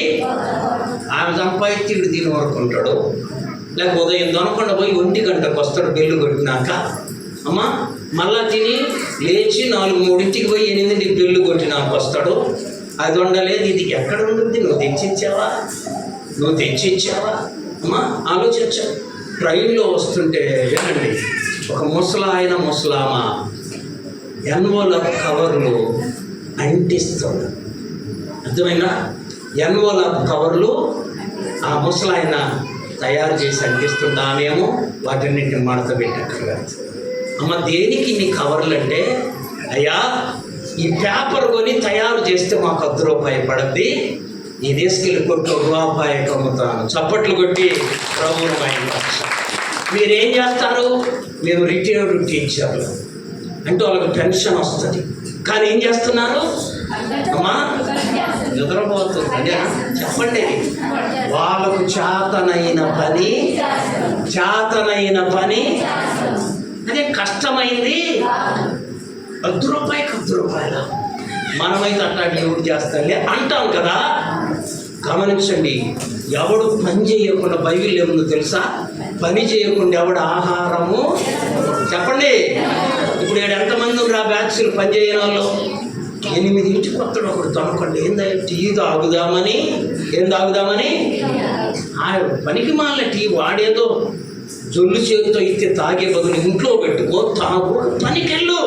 ఆమె సంపాదించి దీని వరకు ఉంటాడు, లేక ఉదయం దొనకుండా పోయి 1 గంటకు వస్తాడు బెల్లు కొట్టినాక. అమ్మ మళ్ళా తిని లేచి 4-3ంటికి పోయి 8ంటికి బెల్లు కొట్టినాక వస్తాడు. అది ఉండలేదు, ఇది ఎక్కడ ఉంటుంది? నువ్వు తెచ్చిచ్చావా? అమ్మ ఆలోచించా. ట్రైన్లో వస్తుంటే వినండి, ఒక ముసలామ ఎన్వలప్ కవర్లు అంటిస్తుంది. అర్థమైనా? ఎన్వలప్ కవర్లు ఆ ముసలాయన తయారు చేసి అంటిస్తుంటే ఆమెమో వాటిన్నింటిని మడత పెట్టక్కర్లేదు. అమ్మ దేనికి ఇన్ని కవర్లు అంటే, అయ్యా ఈ పేపర్ కొని తయారు చేస్తే మాకు ₹10 పడుద్ది, ఈ తీసుకెళ్ళి కొట్టి ₹1 అమ్ముతాను. చప్పట్లు కొట్టి ప్రభువును మహిమపరచాలి. మీరేం చేస్తారు? మేము రిటైర్డ్ టీచర్లు అంటే వాళ్ళకి పెన్షన్ వస్తుంది, కానీ ఏం చేస్తున్నారు? అమ్మా నిద్రపోతుంది. అదేనా? చెప్పండి. వాళ్ళకు చేతనైన పని అదే కష్టమైంది. ₹10 మనమైతే అట్లా ఎవరు చేస్తాలే అంటాం కదా. గమనించండి, ఎవడు పని చేయకుండా, బైబిల్ ఏముందో తెలుసా? పని చేయకుండా ఎవడు ఆహారము చెప్పండి. ఇప్పుడు ఎంతమంది ఉన్నారు బ్యాచ్లు పని చేయని వాళ్ళు? 8ంటికి వస్తాడు ఒకడు తనుకోండి. టీ తాగుదామని ఆ పనికి మాల టీ వాడేదో జొల్లు చేతితో ఇస్తే తాగే బదులు ఇంట్లో పెట్టుకో, తాగు, పనికెళ్ళు.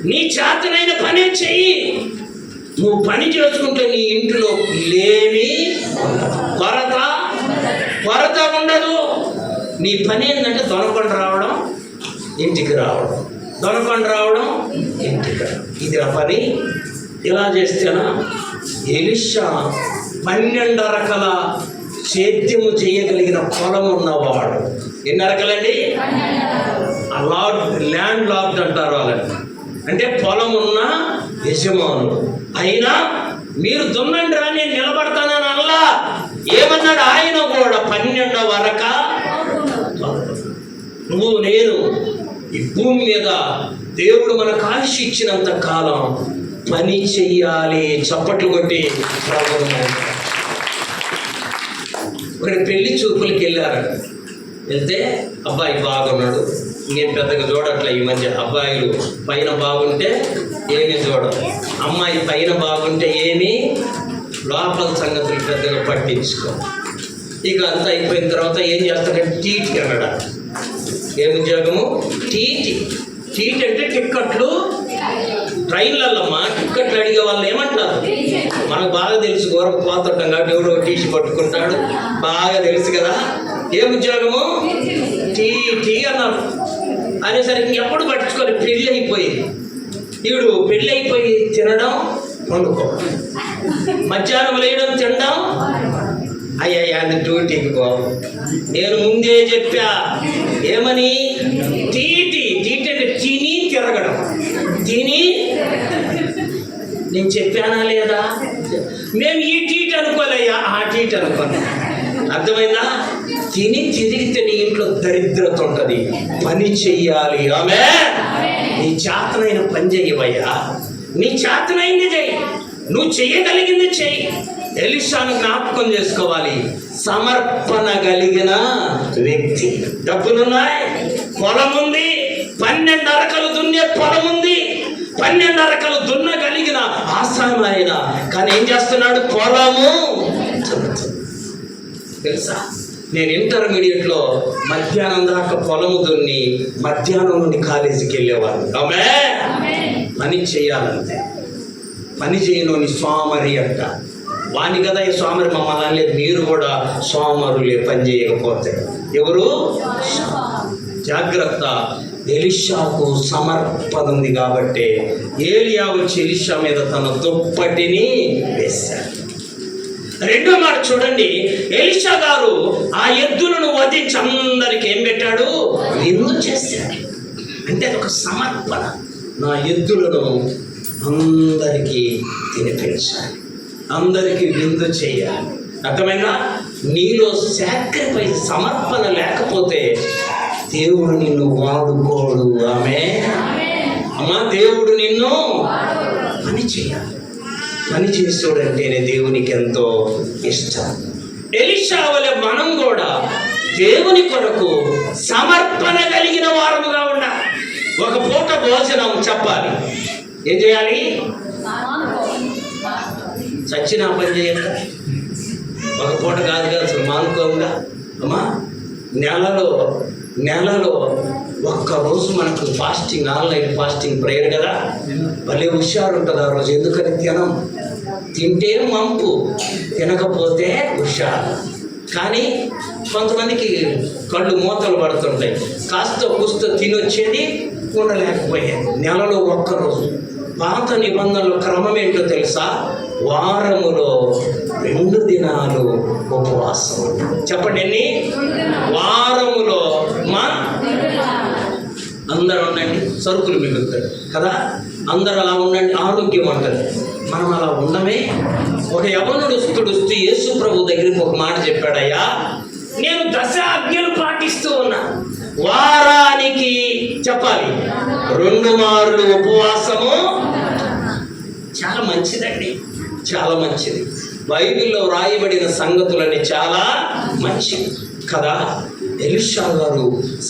నీ చేతనైన పనే చెయ్యి. నువ్వు పని చేసుకుంటే నీ ఇంట్లో లేమి కొరత ఉండదు. నీ పని ఏంటంటే దొనకొండ రావడం, ఇంటికి రావడం, ఇది నా పని. ఇలా చేస్తేనా? ఎలీషా 12 అరకల సేద్యము చేయగలిగిన పొలం ఉన్నవాడు. ఎన్ని అరకలండి? ల్యాండ్ లార్డ్ అంటారు వాళ్ళని. అంటే పొలం ఉన్న యజమానులు. అయినా మీరు దున్నండి రా, నేను నిలబడతానని అల్లా. ఏమన్నాడు ఆయన కూడా? 12 వరక నువ్వు నేను ఈ భూమి మీద దేవుడు మనకు ఆయుష్ ఇచ్చినంత కాలం పని చెయ్యాలి. చప్పట్లు కొట్టి ఒకటి పెళ్లి చూపులకి వెళ్ళారు. వెళ్తే అబ్బాయి బాగున్నాడు, ఇంకేం పెద్దగా చూడట్లే ఈ మధ్య. అబ్బాయిలు పైన బాగుంటే ఏమీ చూడరు, అమ్మాయి పైన బాగుంటే ఏమీ లోపల సంగతులు పెద్దగా పట్టించుకో. ఇక అంతా అయిపోయిన తర్వాత ఏం చేస్తాడంటే టీటీ అన్నాడు. ఏం ఉద్యోగము? టీటీ. టీటీ అంటే టిక్కెట్లు. ట్రైన్లల్లమ్మా టిక్కెట్లు అడిగే వాళ్ళు ఏమంటారు? మనకు బాగా తెలుసు, ఘోరం పోతుంటాం కాబట్టి ఎవడో టీసీ పట్టుకుంటాడు, బాగా తెలుసు కదా. ఏం ఉద్యోగము? టీటీ అన్నారు. అనేసరికి ఇంకెప్పుడు పట్టించుకోవాలి. పెళ్ళి అయిపోయింది. ఈడు పెళ్ళి అయిపోయి తినడం, వండుకోవడం, మధ్యాహ్నం లేయడం, తినడం. అయ్యా డ్యూటీకి పో. నేను ముందే చెప్పా. ఏమని? టీటీ. టీటీ అంటే తిని తిరగడం. తిని నేను చెప్పానా లేదా? మేము ఈ టీటీ అనుకోలేయ్యా, ఆ టీటీ అనుకోలే. అర్థమైందా? తిని తిరిగితే నీ ఇంట్లో దరిద్రత ఉంటుంది. పని చెయ్యాలి. ఆమె నీ చేతనైన పని చెయ్యవయ్యా. నీ చేతనైంది చెయ్యి, నువ్వు చెయ్యగలిగింది చెయ్యి. ఎలీషాను జ్ఞాపకం చేసుకోవాలి. సమర్పణ కలిగిన వ్యక్తి. డబ్బులున్నాయి, పొలం ఉంది, 12 అరకలు దున్నే పొలం ఉంది, 12 అరకలు దున్నగలిగిన ఆసామైన. కానీ ఏం చేస్తున్నాడు? పొలము తెలుసా? నేను ఇంటర్మీడియట్లో మధ్యాహ్నం దాకా పొలము దున్ని మధ్యాహ్నం నుండి కాలేజీకి వెళ్ళేవాడు. ఆమె పని చేయాలంటే. పని చేయనోని సోమరి అంట. వాణి కదా ఈ సోమరి. మమ్మల్ని లేదు, మీరు కూడా సోమరులే పని చేయకపోతే. ఎవరు? జాగ్రత్త. ఎలీషాకు సమర్పణ ఉంది కాబట్టి ఏలియా వచ్చి ఎలీషా మీద తన దుప్పటిని వేశాడు. రెండో మాట చూడండి. ఎలీషా గారు ఆ ఎద్దులను వధించి అందరికి ఏం పెట్టాడు? విందు చేశాడు. అంటే అదొక సమర్పణ. నా ఎద్దులను అందరికీ తినిపించాలి, అందరికీ విందు చేయాలి. అర్థమైనా? నీలో సాక్రిఫైస్, సమర్పణ లేకపోతే దేవుడు నిన్ను వాడుకోడు. ఆమె అమ్మా, దేవుడు నిన్ను పని చేయాలి. పని చేస్తాడంటేనే దేవునికి ఎంతో ఇష్టం. ఎలీషా వలె మనం కూడా దేవుని కొరకు సమర్పణ కలిగిన వారముగా ఉండాలి. ఒక పూట భోజనం చెప్పాలి. ఏం చేయాలి? చచ్చిన పని చేయాలి. ఒక పూట కాదు కదా, అసలు మానుకోగా. అమ్మా, నెలలో ఒక్కరోజు మనకు ఫాస్టింగ్, ఆన్లైన్ ఫాస్టింగ్ ప్రేయర్ కదా, భలే హుషారు ఉంటుంది ఆ రోజు. ఎందుకని? తింటే మంపు, తినకపోతే హుషారు. కానీ కొంతమందికి కళ్ళు మూతలు పడుతుంటాయి. కాస్త కూస్తో తినొచ్చేది ఉండలేకపోయేది. నెలలో ఒక్కరోజు. పాత నిబంధనల క్రమం ఏంటో తెలుసా? వారములో 2 దినాలు ఉపవాసం. చెప్పండి, ఎన్ని? వారములో అందరూ ఉండండి, సరుకులు మిగులుతాయి కదా. అందరూ అలా ఉండండి, ఆరోగ్యం ఉంటుంది. మనం అలా ఉండమే. ఒక యవనుడు వస్తూ యేసు ప్రభు దగ్గరికి ఒక మాట చెప్పాడయ్యా, నేను 10 ఆజ్ఞలు పాటిస్తూ ఉన్నా, వారానికి చెప్పాలి 2 మార్లు ఉపవాసము. చాలా మంచిదండి, చాలా మంచిది. బైబిల్లో రాయబడిన సంగతులని చాలా మంచిది కదా. ఎలీషా గారు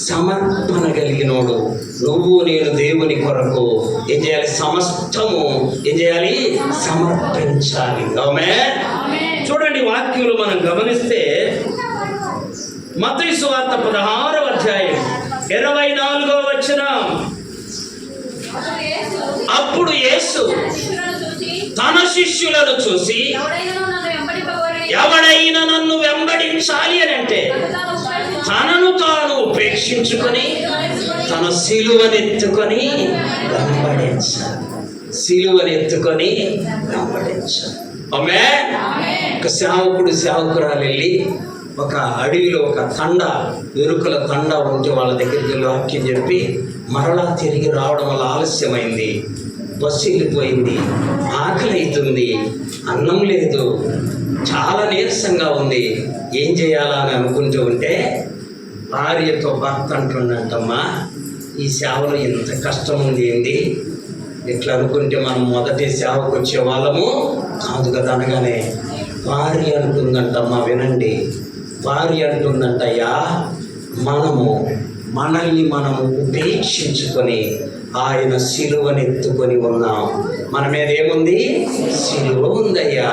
సమర్పణ కలిగినోడు. నువ్వు నేను దేవుని కొరకు ఏం చేయాలి? సమస్తము ఏం చేయాలి? సమర్పించాలి. ఆమేన్. చూడండి, వాక్యంలో మనం గమనిస్తే మత్తయి సువార్త 16వ అధ్యాయం 24వ వచనం. అప్పుడు యేసు తన శిష్యులను చూసి, ఎవడైనా నన్ను వెంబడించాలి అని అంటే తనను తాను ఉపేక్షించుకొని తన సిలువనెత్తుకొని వెంబడించాలి. సిలువనెత్తుకొని వెంబడించాలి. ఆమేన్. ఒక సేవకురాలు వెళ్ళి ఒక అడవిలో ఒక ఎరుకల తండ ఉంటే వాళ్ళ దగ్గరికి వాక్యం చెప్పి మరలా తిరిగి రావడం వల్ల ఆలస్యమైంది. బస్సు వెళ్ళిపోయింది, ఆకలి అవుతుంది, అన్నం లేదు, చాలా నీరసంగా ఉంది, ఏం చేయాలా అని అనుకుంటూ ఉంటే భార్యతో భర్త అంటుండంటమ్మా, ఈ సేవలో ఎంత కష్టం ఉంది ఏంది, ఇట్లా అనుకుంటే మనం మొదటి సేవకు వచ్చే వాళ్ళము కాదు కదా అనగానే భార్య అంటుందంటమ్మా, వినండి, భార్య అంటుందంటయ్యా, మనల్ని మనము ఉపేక్షించుకొని ఆయన సిలువనెత్తుకొని ఉన్నాం. మన మీద ఏముంది? సిలువ ఉందయ్యా,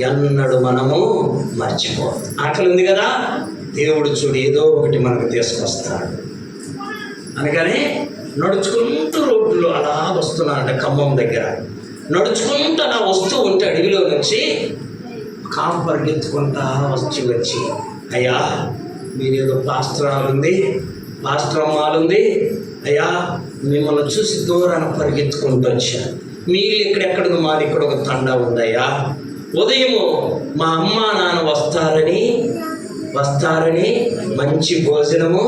ఎన్నడూ మనము మర్చిపోదు. ఆకలి ఉంది కదా, దేవుడు చూడు ఏదో ఒకటి మనకు తీసుకొస్తాడు అనగానే నడుచుకుంటూ రోడ్లు అలా వస్తున్నారంట. ఖమ్మం దగ్గర నడుచుకుంటూ అలా వస్తూ ఉంటే అడవిలో నుంచి కాపు పరిగెత్తుకుంటా వచ్చి అయ్యా మీరేదో పాస్త్రాలుంది, పాస్త్రమ్మాలుంది, అయ్యా మిమ్మల్ని చూసి దూరాన్ని పరిగెత్తుకుంటూ వచ్చాను, మీరు ఇక్కడెక్కడికి మాది ఇక్కడ ఒక తండా ఉందయ్యా, ఉదయము మా అమ్మ నాన్న వస్తారని మంచి భోజనము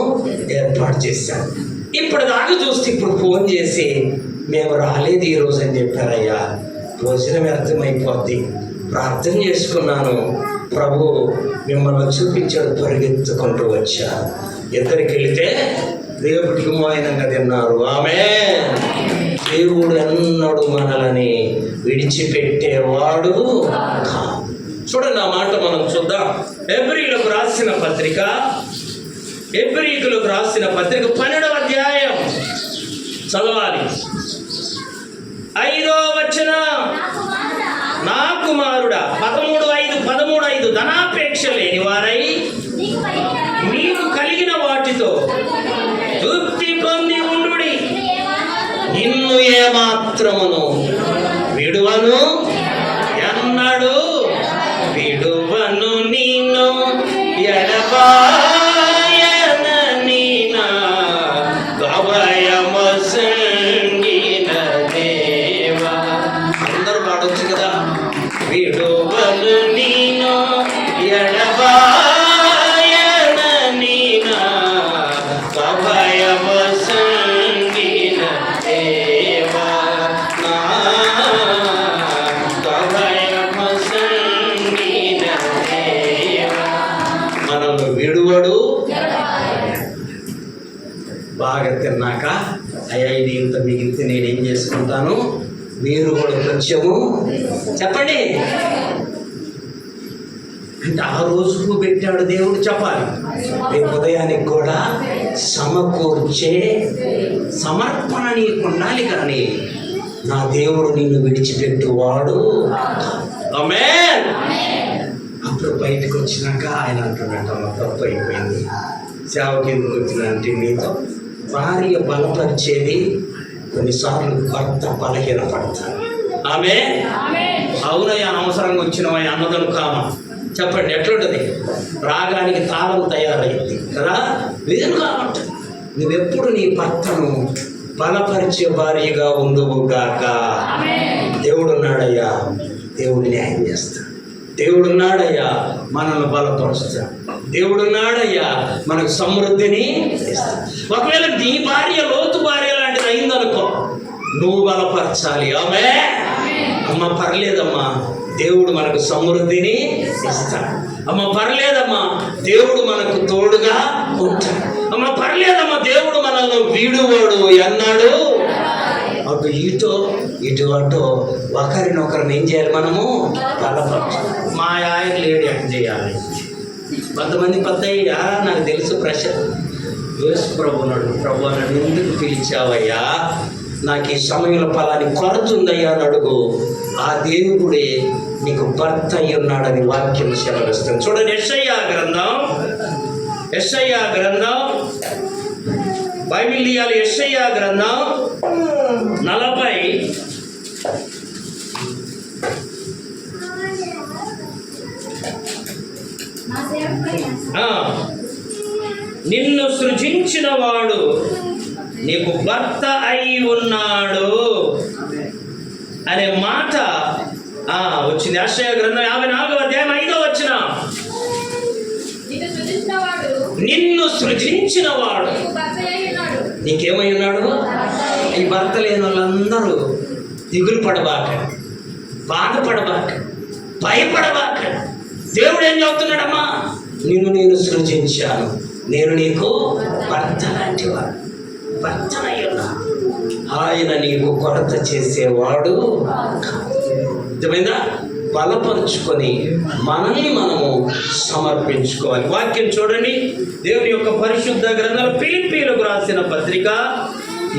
ఏర్పాటు చేశాను, ఇప్పటిదాకా చూస్తే ఇప్పుడు ఫోన్ చేసి మేము రాలేదు ఈరోజు అని చెప్పారయ్యా, భోజనం వ్యర్థమైపోద్ది, ప్రార్థన చేసుకున్నాను, ప్రభు మిమ్మల్ని చూపించాడు, పరిగెత్తుకుంటూ వచ్చా, ఇద్దరికి వెళితే దేవుడికి మోయనంగా తిన్నారు. ఆమేన్. దేవుడు ఎన్నడూ మనల్ని విడిచిపెట్టేవాడు కాదు. చూడండి ఆ మాట మనం చూద్దాం. హెబ్రీయులకు రాసిన పత్రిక 12వ అధ్యాయం చదవాలి. 5వ వచనం, నా కుమారుడా 13:5 ధనాపేక్ష లేని వారై మీకు కలిగిన వాటితో తృప్తి పొంది ఉండుడి, నిన్ను ఏమాత్రమును విడువను, ఎన్నడు విడువను, నిన్ను ఎడబాయనని నా గవయము సంగిన దేవా. అందరూ పాడొచ్చు కదా, విడువను నిన్ను ఎడబాయనని నా గవయము సంగిన దేవా, నా గవయము సంగిన దేవా. మనల్ని విడువడు. బాగా తిన్నాక అయ్యా ఇది ఇంత మిగిలితే నేనేం చేసుకుంటాను, మీరు కూడా కొంచెము చెప్పండి అంటే ఆ రోజుకు పెట్టాడు దేవుడు చెప్పాలి. రేపు ఉదయానికి కూడా సమకూర్చే సమర్పణ నీకు ఉండాలి, కానీ నా దేవుడు నిన్ను విడిచిపెట్టువాడు. ఆమేన్. అప్పుడు బయటకు వచ్చినాక ఆయన అంటున్నట్టు అమ్మ తప్పు అయిపోయింది, సేవకి ఎందుకు వచ్చినంటే నీతో భార్య బలపరిచేది కొన్నిసార్లు భర్త బలహీనపడతాడు. ఆమె అవునయ్యా అనవసరంగా వచ్చినవా అన్నదను కామ చెప్పండి ఎట్లుంటుంది, రాగానికి తాళం తయారైంది కదా, లేదు కాబట్టి నువ్వెప్పుడు నీ భర్తను బలపరిచే భార్యగా ఉండుగాక. దేవుడున్నాడయ్యా, దేవుడు న్యాయం చేస్తాడు, దేవుడున్నాడయ్యా మనల్ని బలపరుస్తాడు, దేవుడున్నాడయ్యా మనకు సమృద్ధిని ఇస్తాడు. ఒకవేళ నీ భార్య లోతు భార్య లాంటిది అయిందనుకో, నువ్వు బలపరచాలి. ఆమె అమ్మ పర్లేదమ్మా, దేవుడు మనకు సమృద్ధిని ఇస్తాడు. అమ్మ పర్లేదమ్మా, దేవుడు మనకు తోడుగా ఉంటాడు. అమ్మ పర్లేదమ్మా, దేవుడు మనల్ని వీడువాడు అన్నాడు. అటు ఇటు అటు ఒకరినొకరిని ఏం చేయాలి, మనము బలపరచాలి. మా ఆయన లేడు ఎట్లా చేయాలి, కొంతమంది పెద్దయ్యా నాకు తెలుసు ప్రశ్న యేసు ప్రభు నడు, ప్రభు నన్ను ఎందుకు పిలిచావయ్యా, నాకు ఈ సమయంలో పలాని కొరత ఉందయ్యా అని అడుగు, ఆ దేవుడే నీకు భర్త అయి ఉన్నాడని వాక్యం సెలవిస్తుంది. చూడండి యెషయా గ్రంథం బైబిల్ తీయాలి. యెషయా గ్రంథం 40 నిన్ను సృజించిన వాడు నీకు భర్త అయి ఉన్నాడు అనే మాట వచ్చింది. యెషయా గ్రంథం 54వ అధ్యాయం 5వ వచనం, నిన్ను సృజించిన వాడు నీకేమై ఉన్నాడు. ఈ భర్త లేని వాళ్ళందరూ దిగులు పడబాక, బాధపడబాక, భయపడబాక. దేవుడు ఏం చెబుతున్నాడమ్మా? నిన్ను నేను సృజించాను, నేను నీకు భర్త లాంటివాడు, భర్తనయ్యున్నా. ఆయన నీకు కొరత చేసేవాడు. అర్థమైందా? బలపరుచుకొని మనల్ని మనము సమర్పించుకోవాలి. వాక్యం చూడండి, దేవుని యొక్క పరిశుద్ధ గ్రంథాలు ఫిలిప్పీయులకు రాసిన పత్రిక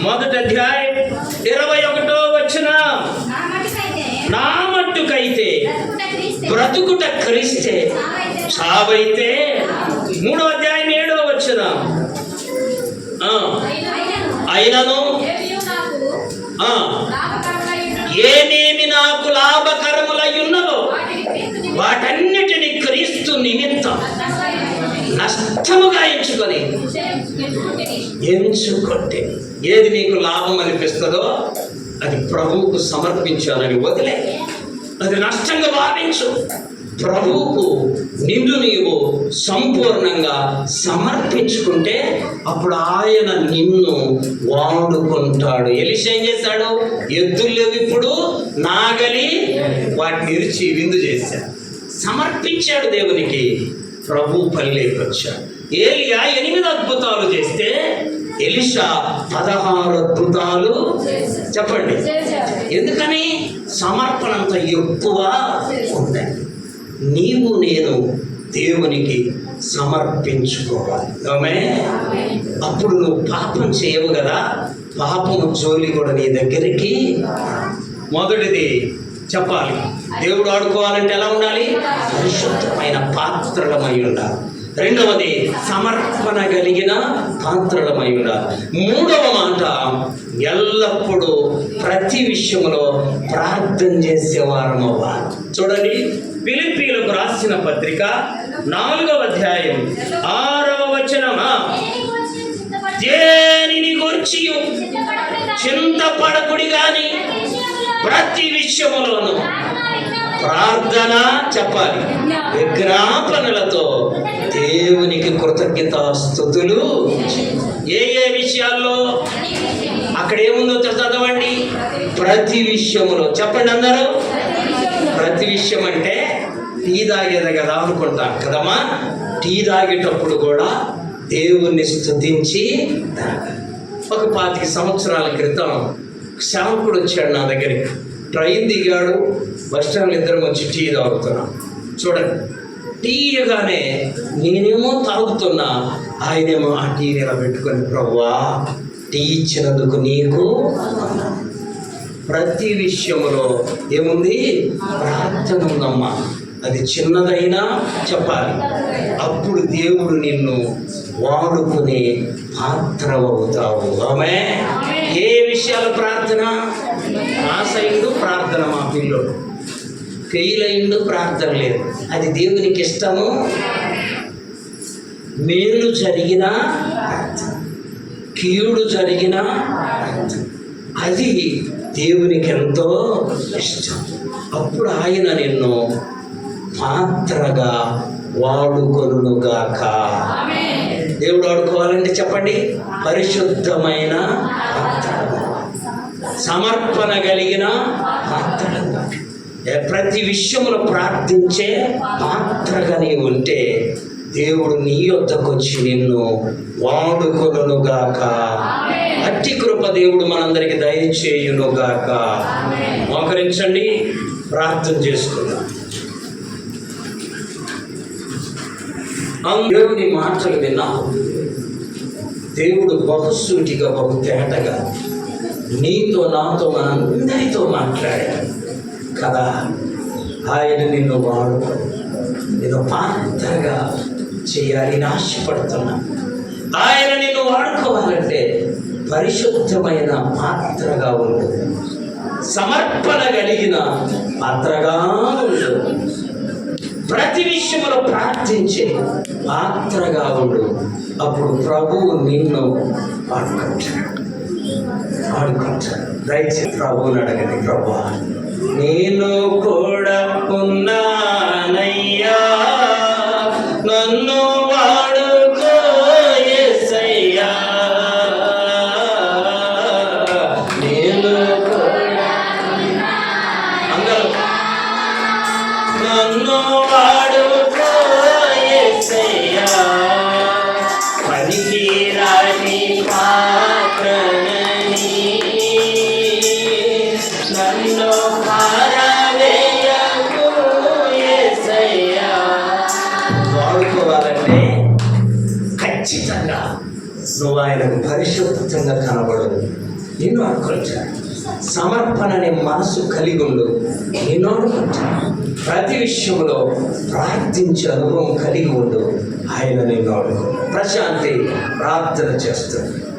1వ అధ్యాయం 21వ వచనం. నా మట్టుకైతే బ్రతుకుట క్రీస్తే, చావైతే. 3వ అధ్యాయం 7వ వచనం. అయినను ఏమేమి నాకు లాభకరములై ఉన్నవో వాటన్నిటిని క్రీస్తు నిమిత్తం నష్టముగా ఎంచుకొని ఏది నీకు లాభం అనిపిస్తుందో అది ప్రభువుకు సమర్పించాలని వదిలే. అది నష్టంగా భావించు. ప్రభువుకు నిన్ను నీవు సంపూర్ణంగా సమర్పించుకుంటే అప్పుడు ఆయన నిన్ను వాడుకుంటాడు. ఎలీషా ఏం చేశాడు? ఎద్దులు లేవు ఇప్పుడు, నాగలి, వాటిని ఇరిచి విందు చేశాడు, సమర్పించాడు దేవునికి. ప్రభు పనిలోకి వచ్చాడు. ఏలియా 8 అద్భుతాలు చేస్తే ఎలీషా 16 అద్భుతాలు. చెప్పండి, ఎందుకని? సమర్పణంత ఎక్కువ ఉండాలి. నీవు నేను దేవునికి సమర్పించుకోవాలి. అప్పుడు నువ్వు పాపం చేయవు కదా, పాపము జోలి కూడా నీ దగ్గరికి. మొదటిది చెప్పాలి, దేవుడు ఆడుకోవాలంటే ఎలా ఉండాలి? పరిశుద్ధమైన పాత్రలమై ఉండాలి. రెండవది సమర్పణ కలిగిన పాత్రలమై ఉండాలి. 3వ మాట, ఎల్లప్పుడూ ప్రతి విషయంలో ప్రార్థన చేసేవారం అవ్వాలి. చూడండి, ఫిలిప్పీయులకు రాసిన పత్రిక 4వ అధ్యాయం 6వ వచనం. దేనిని గురించి చింతపడకుడి గాని ప్రతి విషయములోను ప్రార్థన, చెప్పాలి, విజ్ఞాపనలతో దేవునికి కృతజ్ఞతాస్తుతులు. ఏ ఏ విషయాల్లో? అక్కడ ఏముందో చదవండి. ప్రతి విషయములో. చెప్పండి అందరూ. ప్రతి విషయం అంటే టీ తాగేది కదా అనుకుంటాం కదమ్మా. టీ తాగేటప్పుడు కూడా దేవుణ్ణి స్తుతించి తాగాలి. ఒక 25 సంవత్సరాల క్రితం సేవకుడు వచ్చాడు నా దగ్గరికి. ట్రైన్ దిగాడు, బస్ స్టాండ్లో ఇద్దరం వచ్చి టీ తాగుతున్నాం. చూడండి, టీ ఇవ్వగానే నేనేమో తాగుతున్నా, ఆయనేమో ఆ టీ ఇలా పెట్టుకొని, ప్రభువా టీ ఇచ్చినందుకు నీకు. ప్రతి విషయంలో ఏముంది? ప్రార్థన ఉందమ్మా. అది చిన్నదైనా చెప్పాలి. అప్పుడు దేవుడు నిన్ను వాడుకునే పాత్ర అవుతావు. ఆమె ఏ విషయాలు ప్రార్థన? నా సైడు ప్రార్థన, మా పిల్లలు ఫెయిల్ అయిండు, ప్రార్థన లేదు. అది దేవునికి ఇష్టము. మేలు జరిగినా ప్రార్థన, కీడు జరిగినా ప్రార్థన, అది దేవునికి ఎంతో ఇష్టం. అప్పుడు ఆయన నిన్ను పాత్రగా వాడుకొనుగాక. దేవుడు వాడుకోవాలంటే చెప్పండి, పరిశుద్ధమైన పాత్ర, సమర్పణ కలిగిన పాత్ర, ప్రతి విషయంలో ప్రార్థించే పాత్రగా నీవు ఉంటే దేవుడు నీ యొద్దకు వచ్చి నిన్ను వాడుకొనుగాక. అట్టి కృప దేవుడు మనందరికి దయచేయునుగాక. మోకరించండి, ప్రార్థన చేసుకుందాం. దేవుని మాటలు విన్నావు. దేవుడు బహుసూటిగా, బహు తేటగా నీతో, నాతో, మనందరితో మాట్లాడాడు కదా. ఆయన నిన్ను వాడుకొని నేను పాత్రగా చేయాలని ఆశపడుతున్నా. ఆయన నిన్ను వాడుకోవాలంటే పరిశుద్ధమైన పాత్రగా ఉండు, సమర్పణ కలిగిన పాత్రగా ఉండు, ప్రతి విషయంలో ప్రార్థించే పాత్రగా ఉండు. అప్పుడు ప్రభువు నిన్ను వాడుకుంటాడు. దయచేసి ప్రభువుని అడగండి, ప్రభువా నేను కూడా ఉన్నానయ్యా, నన్ను వాడుకో యేసయ్యా. నేను కూడా నన్ను వాడుకో యేసయ్యా, పనికి రాని పాత్రనని నన్ను పారవేయకు యేసయ్యా. వాడుకోవాలంటే ఖచ్చితంగా నువ్వు ఆయనకు పరిశుద్ధంగా కనబడదు. నిన్ను అనుకుంటాడు. సమర్పణ అనే మనసు కలిగి ఉండు. నిన్ను అనుకుంటాడు. ప్రతి విషయంలో ప్రార్థించే అనుభవం కలిగి ఉండు. ఆయన నిన్ను అనుకో. ప్రశాంతి ప్రార్థన చేస్తాడు.